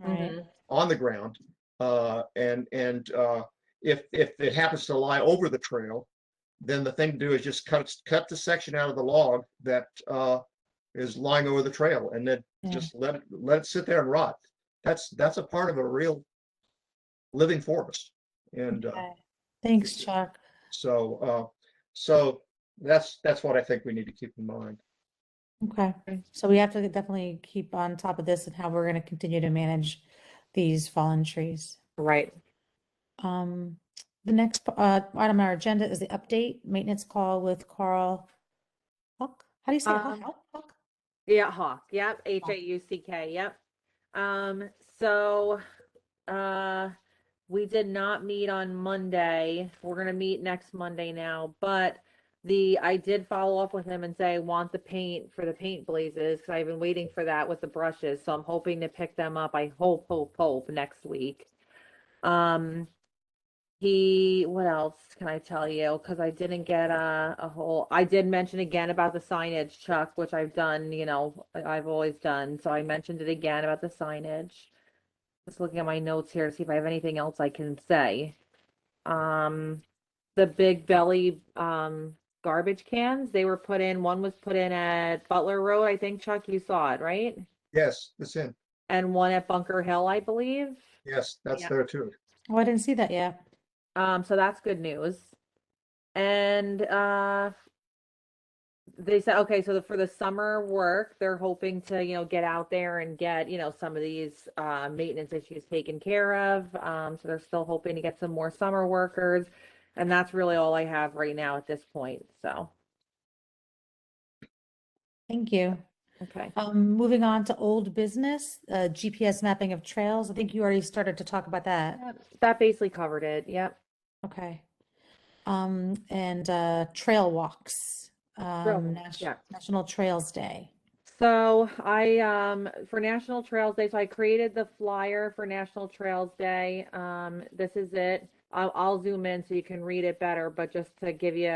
on the ground. If it happens to lie over the trail, then the thing to do is just cut the section out of the log that is lying over the trail, and then just let it sit there and rot. That's a part of a real living forest. And Thanks, Chuck. so that's what I think we need to keep in mind. Okay, so we have to definitely keep on top of this and how we're going to continue to manage these fallen trees. Right. The next item on our agenda is the update maintenance call with Carl Huck. How do you say Huck? Huck? Yeah, Hawk. Yep. Hauck. Yep. So we did not meet on Monday. We're gonna meet next Monday now, but I did follow up with him and say I want the paint for the paint blazes because I've been waiting for that with the brushes. So I'm hoping to pick them up. I hope next week. What else can I tell you? Because I didn't get I did mention again about the signage, Chuck, which I've done, you know, I've always done. So I mentioned it again about the signage. Just looking at my notes here to see if I have anything else I can say. The big belly garbage cans, they were put in, one was put in at Butler Road, I think, Chuck, you saw it, right? Yes, it's in. And one at Bunker Hill, I believe. Yes, that's there too. Oh, I didn't see that yet. So that's good news. And they said, okay, so for the summer work, they're hoping to, get out there and get, some of these maintenance issues taken care of. So they're still hoping to get some more summer workers. And that's really all I have right now at this point. So, Thank you. okay. Moving on to old business, GPS mapping of trails. I think you already started to talk about that. Yep, that basically covered it. Yep. Okay. And trail walks, walks, yeah. National Trails Day. So I for National Trails Day, so I created the flyer for National Trails Day. This is it. I'll zoom in so you can read it better, but just to give you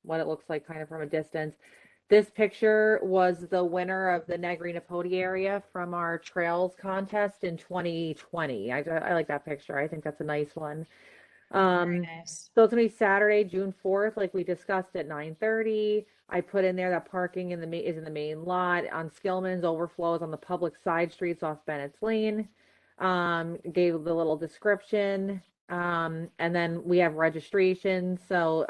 what it looks like kind of from a distance. This picture was the winner of the Negri-Napodi area from our trails contest in 2020. I like that picture. I think that's a nice one. Very nice. So it's gonna be Saturday, June 4th, like we discussed at 9:30. I put in there that parking is in the main lot on Skillman's, overflows on the public side streets off Bennett's Lane. Gave the little description. And then we have registration. So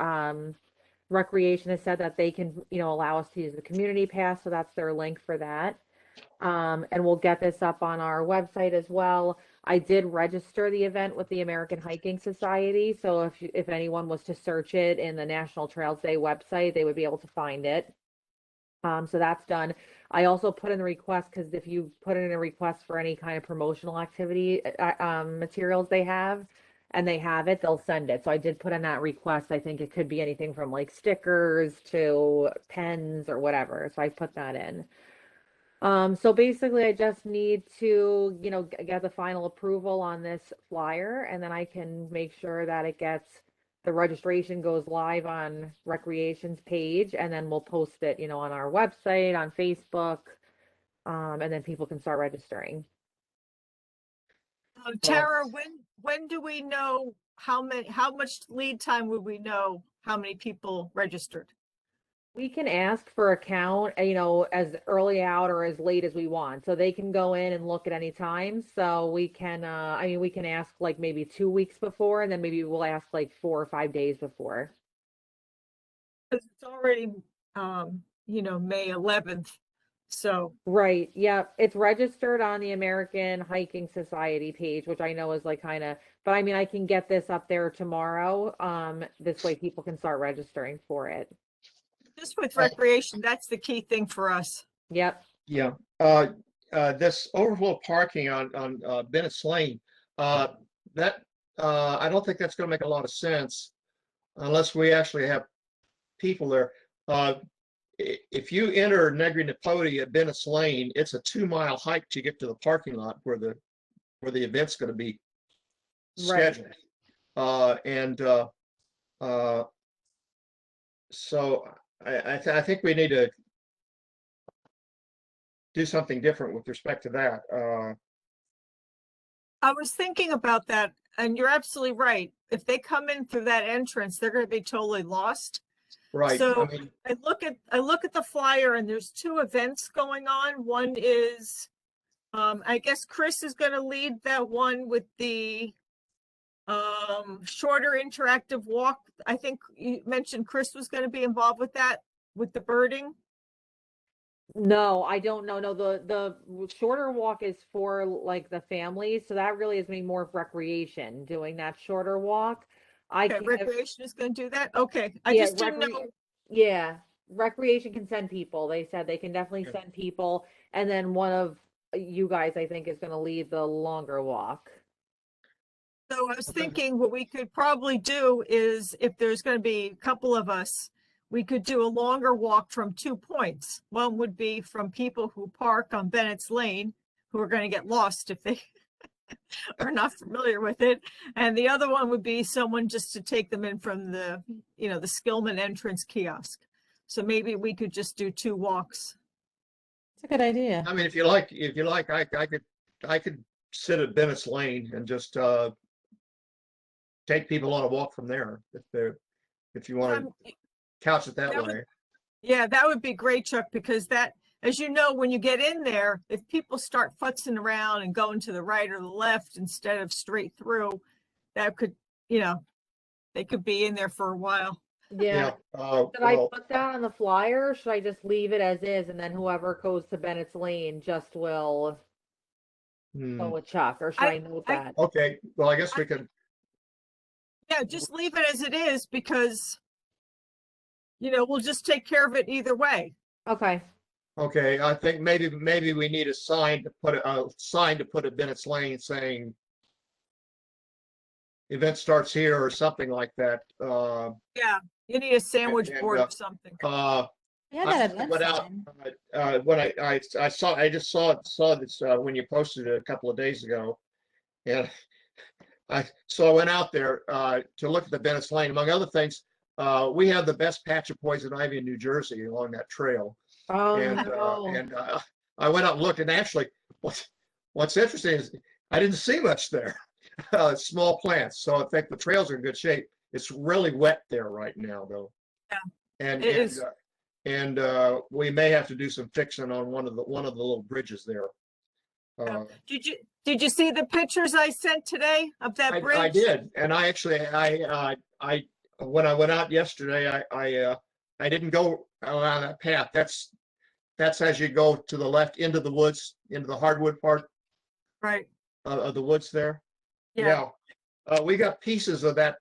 Recreation has said that they can, allow us to use the community pass, so that's their link for that. And we'll get this up on our website as well. I did register the event with the American Hiking Society, so if anyone was to search it in the National Trails Day website, they would be able to find it. So that's done. I also put in the request, because if you put in a request for any kind of promotional activity materials they have, and they have it, they'll send it. So I did put in that request. I think it could be anything from like stickers to pens or whatever. So I put that in. So basically I just need to, get the final approval on this flyer, and then I can make sure that the registration goes live on Recreation's page, and then we'll post it, on our website, on Facebook, and then people can start registering. Tara, when do we know how much lead time would we know how many people registered? We can ask for a count, as early out or as late as we want. So they can go in and look at any time. So we can, we can ask like maybe 2 weeks before, and then maybe we'll ask like 4 or 5 days before. Because it's already, May 11th. So. Right. Yeah. It's registered on the American Hiking Society page, which I know is like but I can get this up there tomorrow. This way people can start registering for it. Just with recreation, that's the key thing for us. Yep. Yeah. This overflow parking on Bennett's Lane, that I don't think that's going to make a lot of sense unless we actually have people there. If you enter Negri-Napodi at Bennett's Lane, it's a 2-mile hike to get to the parking lot where the event's going to be scheduled. So I think we need to do something different with respect to that. I was thinking about that, and you're absolutely right. If they come in through that entrance, they're going to be totally lost. Right. So I look at the flyer, and there's 2 events going on. One is, I guess Chris is going to lead that one with the shorter interactive walk. I think you mentioned Chris was going to be involved with that, with the birding. No, I don't know. No, the shorter walk is for like the families, so that really is more of recreation doing that shorter walk. Okay, recreation is going to do that. Okay, I just didn't know. Yeah, recreation can send people. They said they can definitely send people, and then one of you guys, I think, is going to lead the longer walk. So I was thinking what we could probably do is, if there's going to be a couple of us, we could do a longer walk from 2 points. One would be from people who park on Bennett's Lane, who are going to get lost if they are not familiar with it. And the other one would be someone just to take them in from the, the Skillman entrance kiosk. So maybe we could just do 2 walks. It's a good idea. I mean, if you like, I could sit at Bennett's Lane and just take people on a walk from there if you want to couch it that way. Yeah, that would be great, Chuck, because that, as you know, when you get in there, if people start futzing around and going to the right or the left instead of straight through, that could, you know, they could be in there for a while. Yeah. Yeah, Should I well, put that on the flyer or should I just leave it as is and then whoever goes to Bennett's Lane just will go with Chuck, or should I note I- that? okay, well, I guess we could, Yeah, just leave it as it is because, you know, we'll just take care of it either way. Okay. okay, I think maybe we need a sign to put at Bennett's Lane saying event starts here or something like that. Yeah, you need a sandwich and, board or something. Yeah, I that actually event went out, sign. when I just saw this, when you posted it a couple of days ago. And I went out there, to look at the Bennett's Lane, among other things. We have the best patch of poison ivy in New Jersey along that trail. Oh, And, no. I went out and looked, and actually, what's interesting is I didn't see much there. Small plants, so I think the trails are in good shape. It's really wet there right now, though. Yeah, And, it is. we may have to do some fixing on one of the little bridges there. Did you see the pictures I sent today of that bridge? I did, and I actually, when I went out yesterday, I didn't go around that path. That's as you go to the left into the woods, into the hardwood part Right. of the woods there. Yeah. We got pieces of that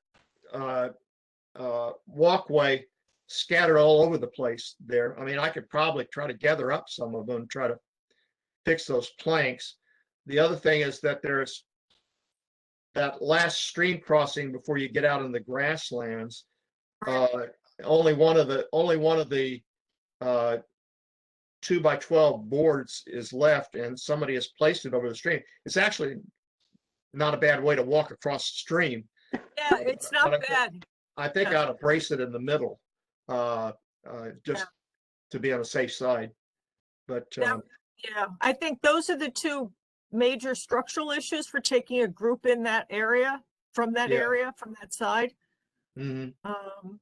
walkway scattered all over the place there. I mean, I could probably try to gather up some of them, try to fix those planks. The other thing is that there's that last stream crossing before you get out in the grasslands. Only one of the 2x12 boards is left, and somebody has placed it over the stream. It's actually not a bad way to walk across the stream. Yeah, it's not But bad. I think I ought to brace it in the middle, just to be on the safe side. But Yeah. Yeah, I think those are the two major structural issues for taking a group in that area, from that Yeah. area, from that side. mhm. Um,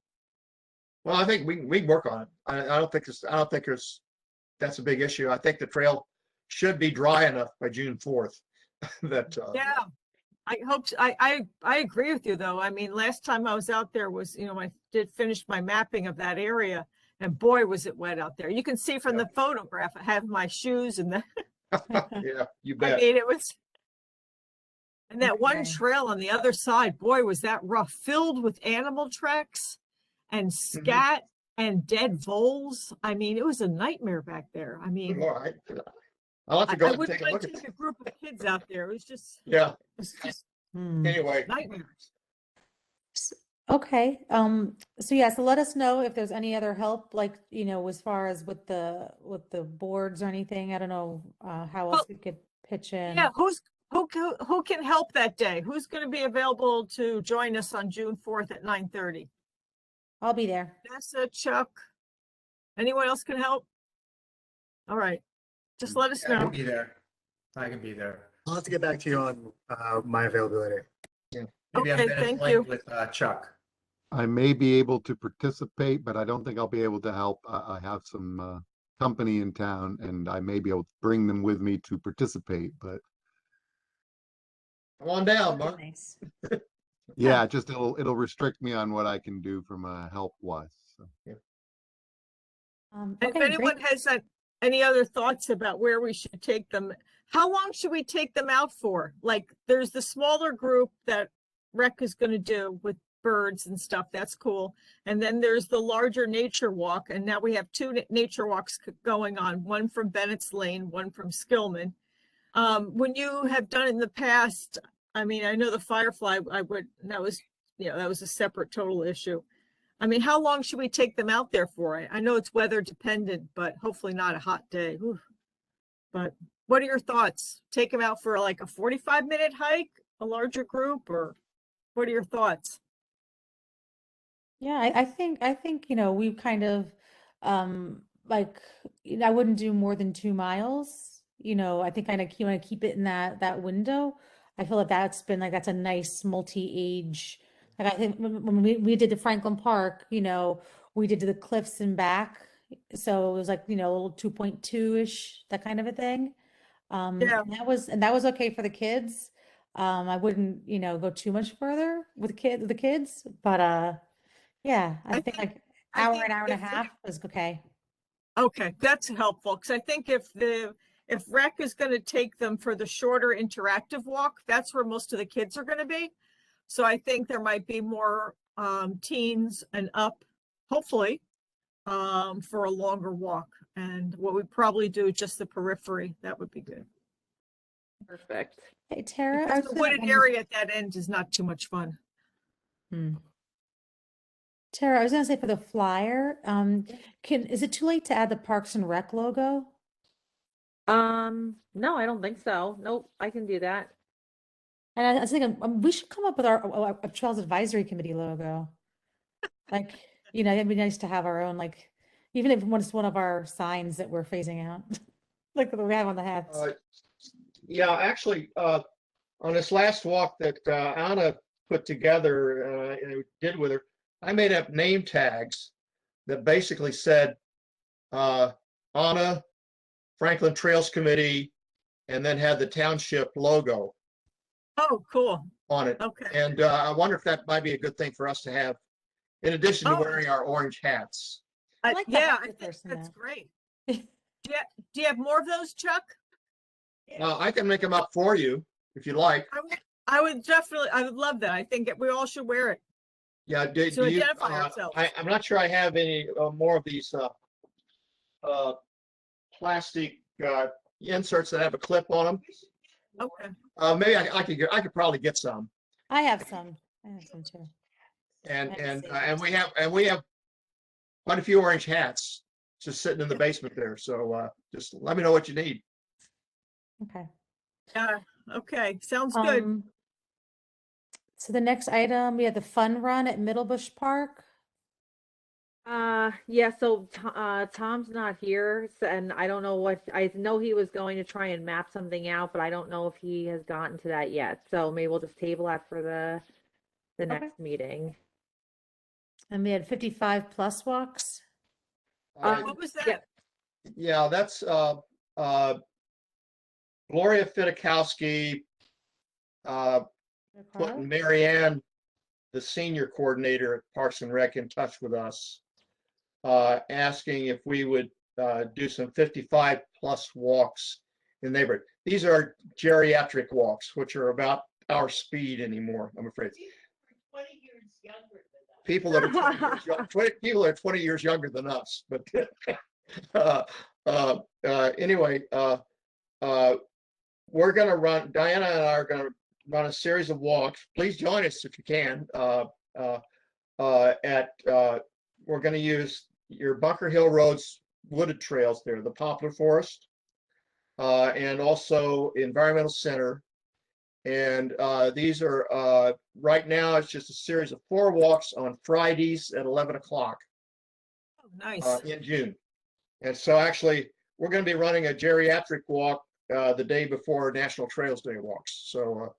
Well, I think we can work on it. I don't think that's a big issue. I think the trail should be dry enough by June 4th that, yeah, I hope, I agree with you though. I mean, last time I was out there was, you know, I did finish my mapping of that area and boy, was it wet out there. You can see from Yeah. the photograph, I have my shoes and the, yeah, you I bet. mean, it was. And that one Okay. trail on the other side, boy, was that rough, filled with animal tracks and scat and dead voles. I mean, it was a nightmare back there. I mean, All right. I'll have to I go and wouldn't take a want look to at take a group of kids out there. It was just, Yeah, it was just anyway. nightmares. Okay, so yeah, so let us know if there's any other help, like, you know, as far as with the boards or anything. I don't know, how else Well, we could pitch in. Yeah, who can help that day? Who's going to be available to join us on June 4th at 9:30? I'll be there. Vanessa, Chuck, anyone else can help? All right, just let us I can know. be there. I can be there. I'll have to get back to you on my availability. Maybe I'm Okay, Bennett's thank Lane you. with Chuck. I may be able to participate, but I don't think I'll be able to help. I have some company in town and I may be able to bring them with me to participate, but Come on down, Mark. Nice. yeah, just it'll restrict me on what I can do from help wise. So. And if Okay, anyone great. has any other thoughts about where we should take them, how long should we take them out for? Like, there's the smaller group that Rec is going to do with birds and stuff. That's cool. And then there's the larger nature walk. And now we have two nature walks going on, one from Bennett's Lane, one from Skillman. When you have done it in the past, I mean, I know the Firefly, that was a separate total issue. I mean, how long should we take them out there for? I know it's weather dependent, but hopefully not a hot day. Oof. But what are your thoughts? Take them out for like a 45-minute hike, a larger group, or what are your thoughts? Yeah, I think, you know, we've kind of, like, you know, I wouldn't do more than 2 miles. You know, I think you want to keep it in that window. I feel like that's a nice multi-age. Like I think when we did the Franklin Park, you know, we did the cliffs and back, So it was like, a little 2.2-ish, that kind of a thing. Yeah. And that was okay for the kids. I wouldn't, go too much further with the kids, but yeah, I think like I hour, think an hour and a if- half is okay. Okay, that's helpful, because I think if rec is gonna take them for the shorter interactive walk, that's where most of the kids are gonna be. So I think there might be more teens and up, hopefully, for a longer walk. And what we probably do, just the periphery, that would be good. Perfect. Hey, Tara, I Because was the gonna, wooded area at that end is not too much fun. Tara, I was gonna say for the flyer, is it too late to add the Parks and Rec logo? No, I don't think so. Nope, I can do that. And I was thinking, we should come up with our Trails Advisory Committee logo. Like, it'd be nice to have our own, like, even if it's one of our signs that we're phasing out, like what we have on the hats. Yeah, actually, on this last walk that Anna put together and did with her, I made up name tags that basically said Anna, Franklin Trails Committee, and then had the township logo Oh, cool. on it. Okay. And I wonder if that might be a good thing for us to have, in addition to Oh. wearing our orange hats. I like that Yeah, I extra think person that's now. great. Do you have more of those, Chuck? I can make them up for you if you like. I would love that. I think we all should wear it. Yeah, do To you? identify ourselves. I'm not sure I have any more of these plastic inserts that have a clip on them. Okay. Maybe I could probably get some. I have some too. And I and see. and we have quite a few orange hats just sitting in the basement there. So just let me know what you need. Okay. Okay, sounds good. So the next item, we have the fun run at Middlebusch Park. Yeah, so Tom's not here, and I don't know I know he was going to try and map something out, but I don't know if he has gotten to that yet. So maybe we'll just table that for the next meeting. And we had 55 plus walks. What was that? Yeah, that's Gloria Fitikowski putting Marianne, the senior coordinator at Parks and Rec, in touch with us, asking if we would do some 55 plus walks in the neighborhood. These are geriatric walks, which are about our speed anymore, I'm afraid. 20 years younger than us. People that are 20 years younger than us, but anyway, we're going to run, Diana and I are going to run a series of walks. Please join us if you can. We're going to use your Bunker Hill Road's wooded trails there, the Poplar Forest, and also Environmental Center. And these are, right now, it's just a series of 4 walks on Fridays at 11 o'clock Oh, nice. in June. And so actually, we're going to be running a geriatric walk the day before National Trails Day walks. So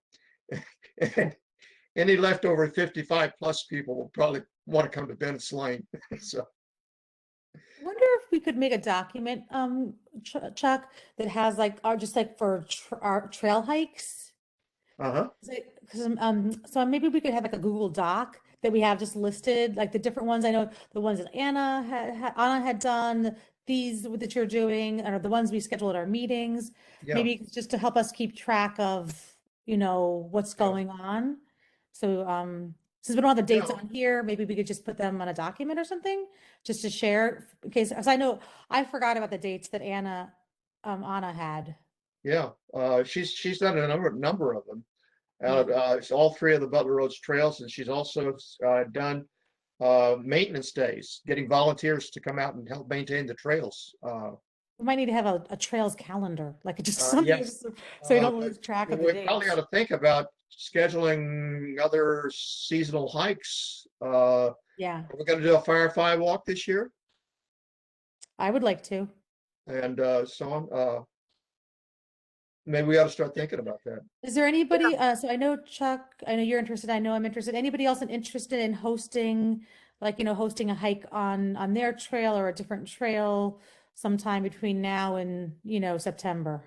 any leftover 55 plus people will probably want to come to Bennett's Lane. So I wonder if we could make a document, Chuck, that has like, just like for our trail hikes. So maybe we could have like a Google Doc that we have just listed, like the different ones. I know the ones that Anna had done, these that you're doing, or the ones we schedule at our meetings. yeah, Maybe just to help us keep track of, what's Yeah. going on. So, since we don't have the dates Yeah. on here, maybe we could just put them on a document or something, just to share. In case, because I know I forgot about the dates that Anna had. yeah. She's done a number of them. It's all 3 of the Butler Roads trails, and she's also done maintenance days, getting volunteers to come out and help maintain the trails. We might need to have a trails calendar, like just Uh, something, yes. so we don't lose track of the We probably ought dates. to think about scheduling other seasonal hikes. Yeah, We're going to do a Firefly walk this year, I would like to. and so on. Maybe we ought to start thinking about that. Is there anybody, so I know Chuck, I know you're interested, I know I'm interested. Anybody else interested in hosting like, hosting a hike on their trail or a different trail sometime between now and, September.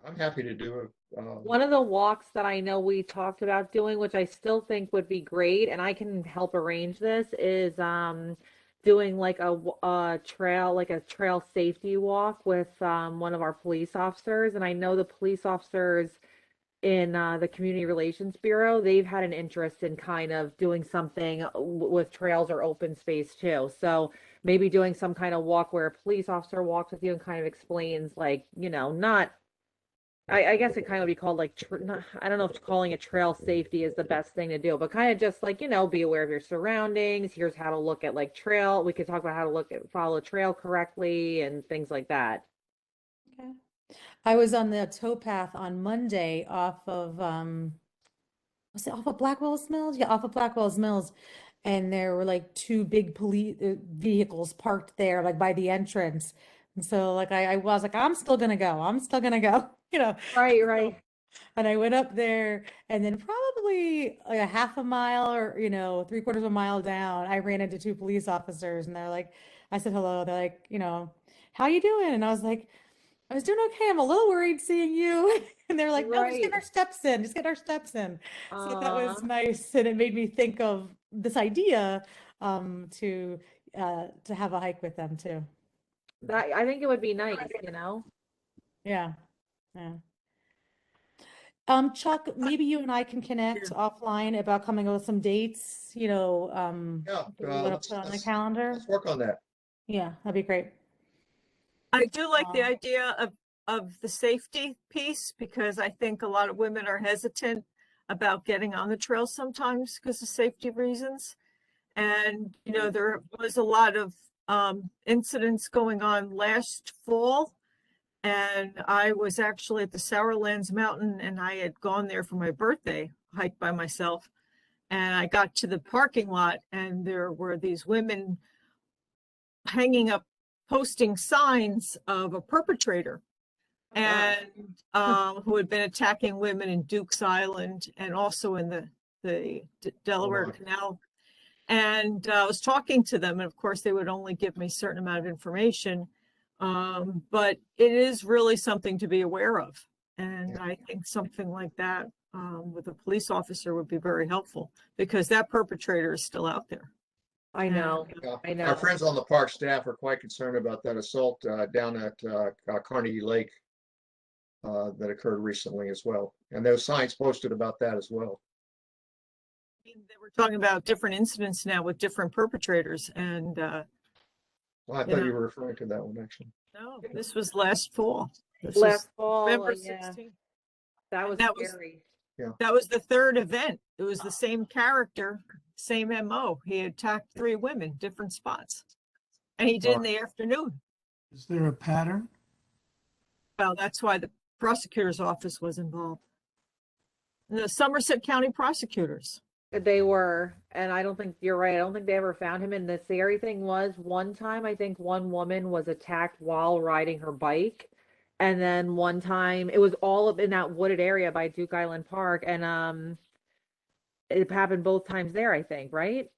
I'm happy to do it. One of the walks that I know we talked about doing, which I still think would be great, and I can help arrange this, is doing like a trail, like a trail safety walk with one of our police officers. And I know the police officers in the Community Relations Bureau, they've had an interest in kind of doing something with trails or open space too. So maybe doing some kind of walk where a police officer walks with you and kind of explains, like, not. I guess it kind of be called like, I don't know if calling it trail safety is the best thing to do, but kind of just like, be aware of your surroundings. Here's how to look at like trail. We could talk about how to follow trail correctly and things like that. Okay. I was on the towpath on Monday off of, was it off of Blackwell's Mills? Yeah, off of Blackwell's Mills. And there were like two big police vehicles parked there, like by the entrance. And so like I was like, I'm still gonna go. I'm still gonna go, Right. And I went up there, and then probably like a half a mile or, 3/4 of a mile down, I ran into two police officers, and they're like, I said hello. They're like, how you doing? And I was like, I was doing okay. I'm a little worried seeing you. And they're like, no, just get Right. our steps in. Just get our steps in. So that was Uh, nice. And it made me think of this idea to have a hike with them too. that I think it would be nice, Yeah. Yeah. Chuck, maybe you and I can connect offline about coming up with some dates, Yeah, that we want let's, to put on the let's, calendar. let's work on that. Yeah, that'd be great. I do like the Um, idea of the safety piece, because I think a lot of women are hesitant about getting on the trail sometimes because of safety reasons. And, there was a lot of incidents going on last fall. And I was actually at the Sourlands Mountain, and I had gone there for my birthday hike by myself. And I got to the parking lot, and there were these women hanging up, posting signs of a perpetrator, and who had been attacking women in Dukes Island and also in the Delaware my. Canal. And I was talking to them, and of course they would only give me a certain amount of information. But it is really something to be aware of. And I think something like that with a police officer would be very helpful, because that perpetrator is still out there. I know. Yeah. I know. Our friends on the park staff are quite concerned about that assault down at Carnegie Lake that occurred recently as well. And those signs posted about that as well. They were talking about different incidents now with different perpetrators, and Well, I thought you were referring to that one, actually. no, this was last fall. This was Last fall, November yeah, 16th. that was That was- scary. That was the third event. It was the same character, same MO. He attacked 3 women, different spots. And he did in the afternoon. Is there a pattern? Well, that's why the prosecutor's office was involved. And the Somerset County prosecutors. They were, and I don't think you're right. I don't think they ever found him. And the scary thing was, one time, I think one woman was attacked while riding her bike. And then one time, it was all up in that wooded area by Duke Island Park. And it happened both times there, I think, right?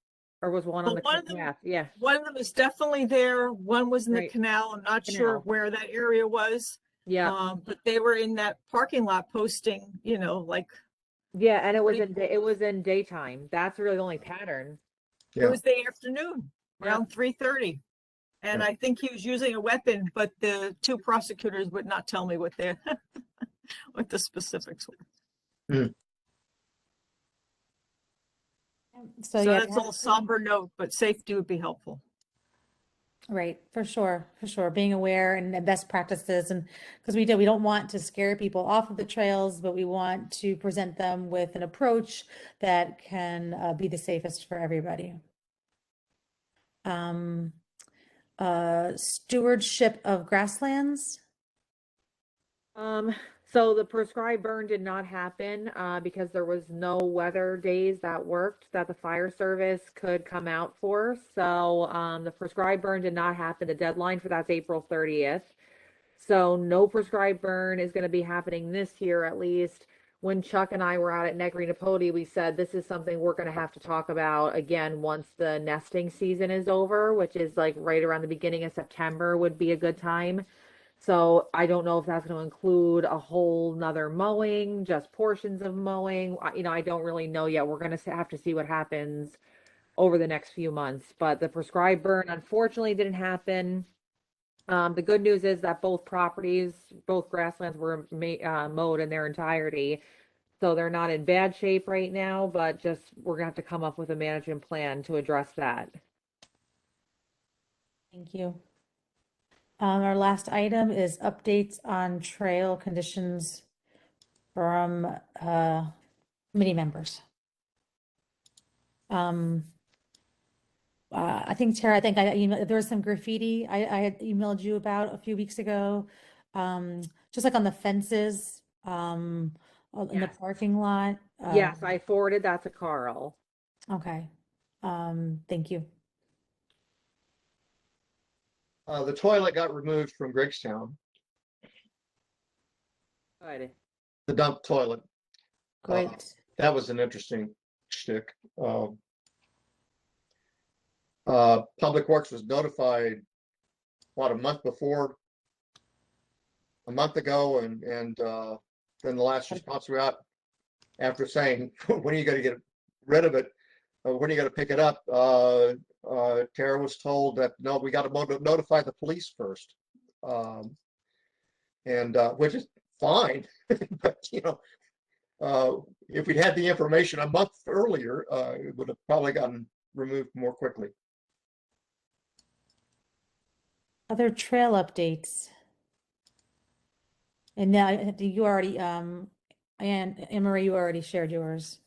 Or was one on Well, the one of them- path? Yeah. One of them is definitely there. One was in the Right. canal. I'm not sure Canal. where that area was. Yeah. But they were in that parking lot posting, like Yeah. And it was Pretty it was in daytime. That's really the only pattern. it Yeah. was the afternoon, Yeah. around 3:30. And I think he was using a weapon, but the 2 prosecutors would not tell me what what the specifics were. So So yeah, that's all somber note, but safety would be helpful. right, for sure, being aware and best practices, and because we don't want to scare people off of the trails, but we want to present them with an approach that can be the safest for everybody. Stewardship of Grasslands. So the prescribed burn did not happen because there was no weather days that worked that the fire service could come out for. So the prescribed burn did not happen. The deadline for that's April 30th. So no prescribed burn is going to be happening this year, at least. when Chuck and I were out at Negri Napodi, we said this is something we're going to have to talk about again once the nesting season is over, which is like right around the beginning of September would be a good time. So I don't know if that's going to include a whole nother mowing, just portions of mowing. I don't really know yet. We're going to have to see what happens over the next few months. But the prescribed burn unfortunately didn't happen. The good news is that both properties, both grasslands were mowed in their entirety. So they're not in bad shape right now, but just we're gonna have to come up with a management plan to address that. Thank you. Our last item is updates on trail conditions from committee members. I think Tara, I think there was some graffiti I had emailed you about a few weeks ago, just like on the fences, in the Yes. parking lot. Yes, I forwarded that to Carl. Okay. Thank you. The toilet got removed from Greggstown, Good. the dump toilet. Great. That was an interesting shtick. Public Works was notified, what, a month ago, and then the last response we got after saying, when are you gonna get rid of it? When are you gonna pick it up? Tara was told that, no, we gotta notify the police first. Which is fine, but if we'd had the information a month earlier, it would have probably gotten removed more quickly. Other trail updates. And now you already, and Anne-Marie, you already shared yours.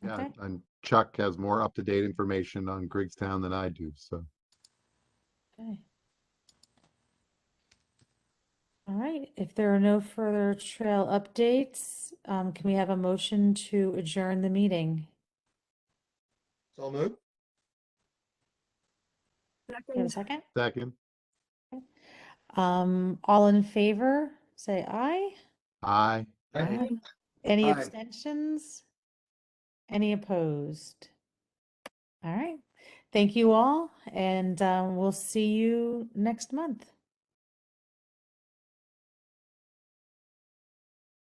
Yeah, Okay. and Chuck has more up-to-date information on Greggstown than I do, so. Okay. All right, if there are no further trail updates, can we have a motion to adjourn the meeting? So moved. Do you have a second? Second, All in favor, say aye. aye. Aye. Any Aye. abstentions? Any opposed? All right, thank you all, and we'll see you next month.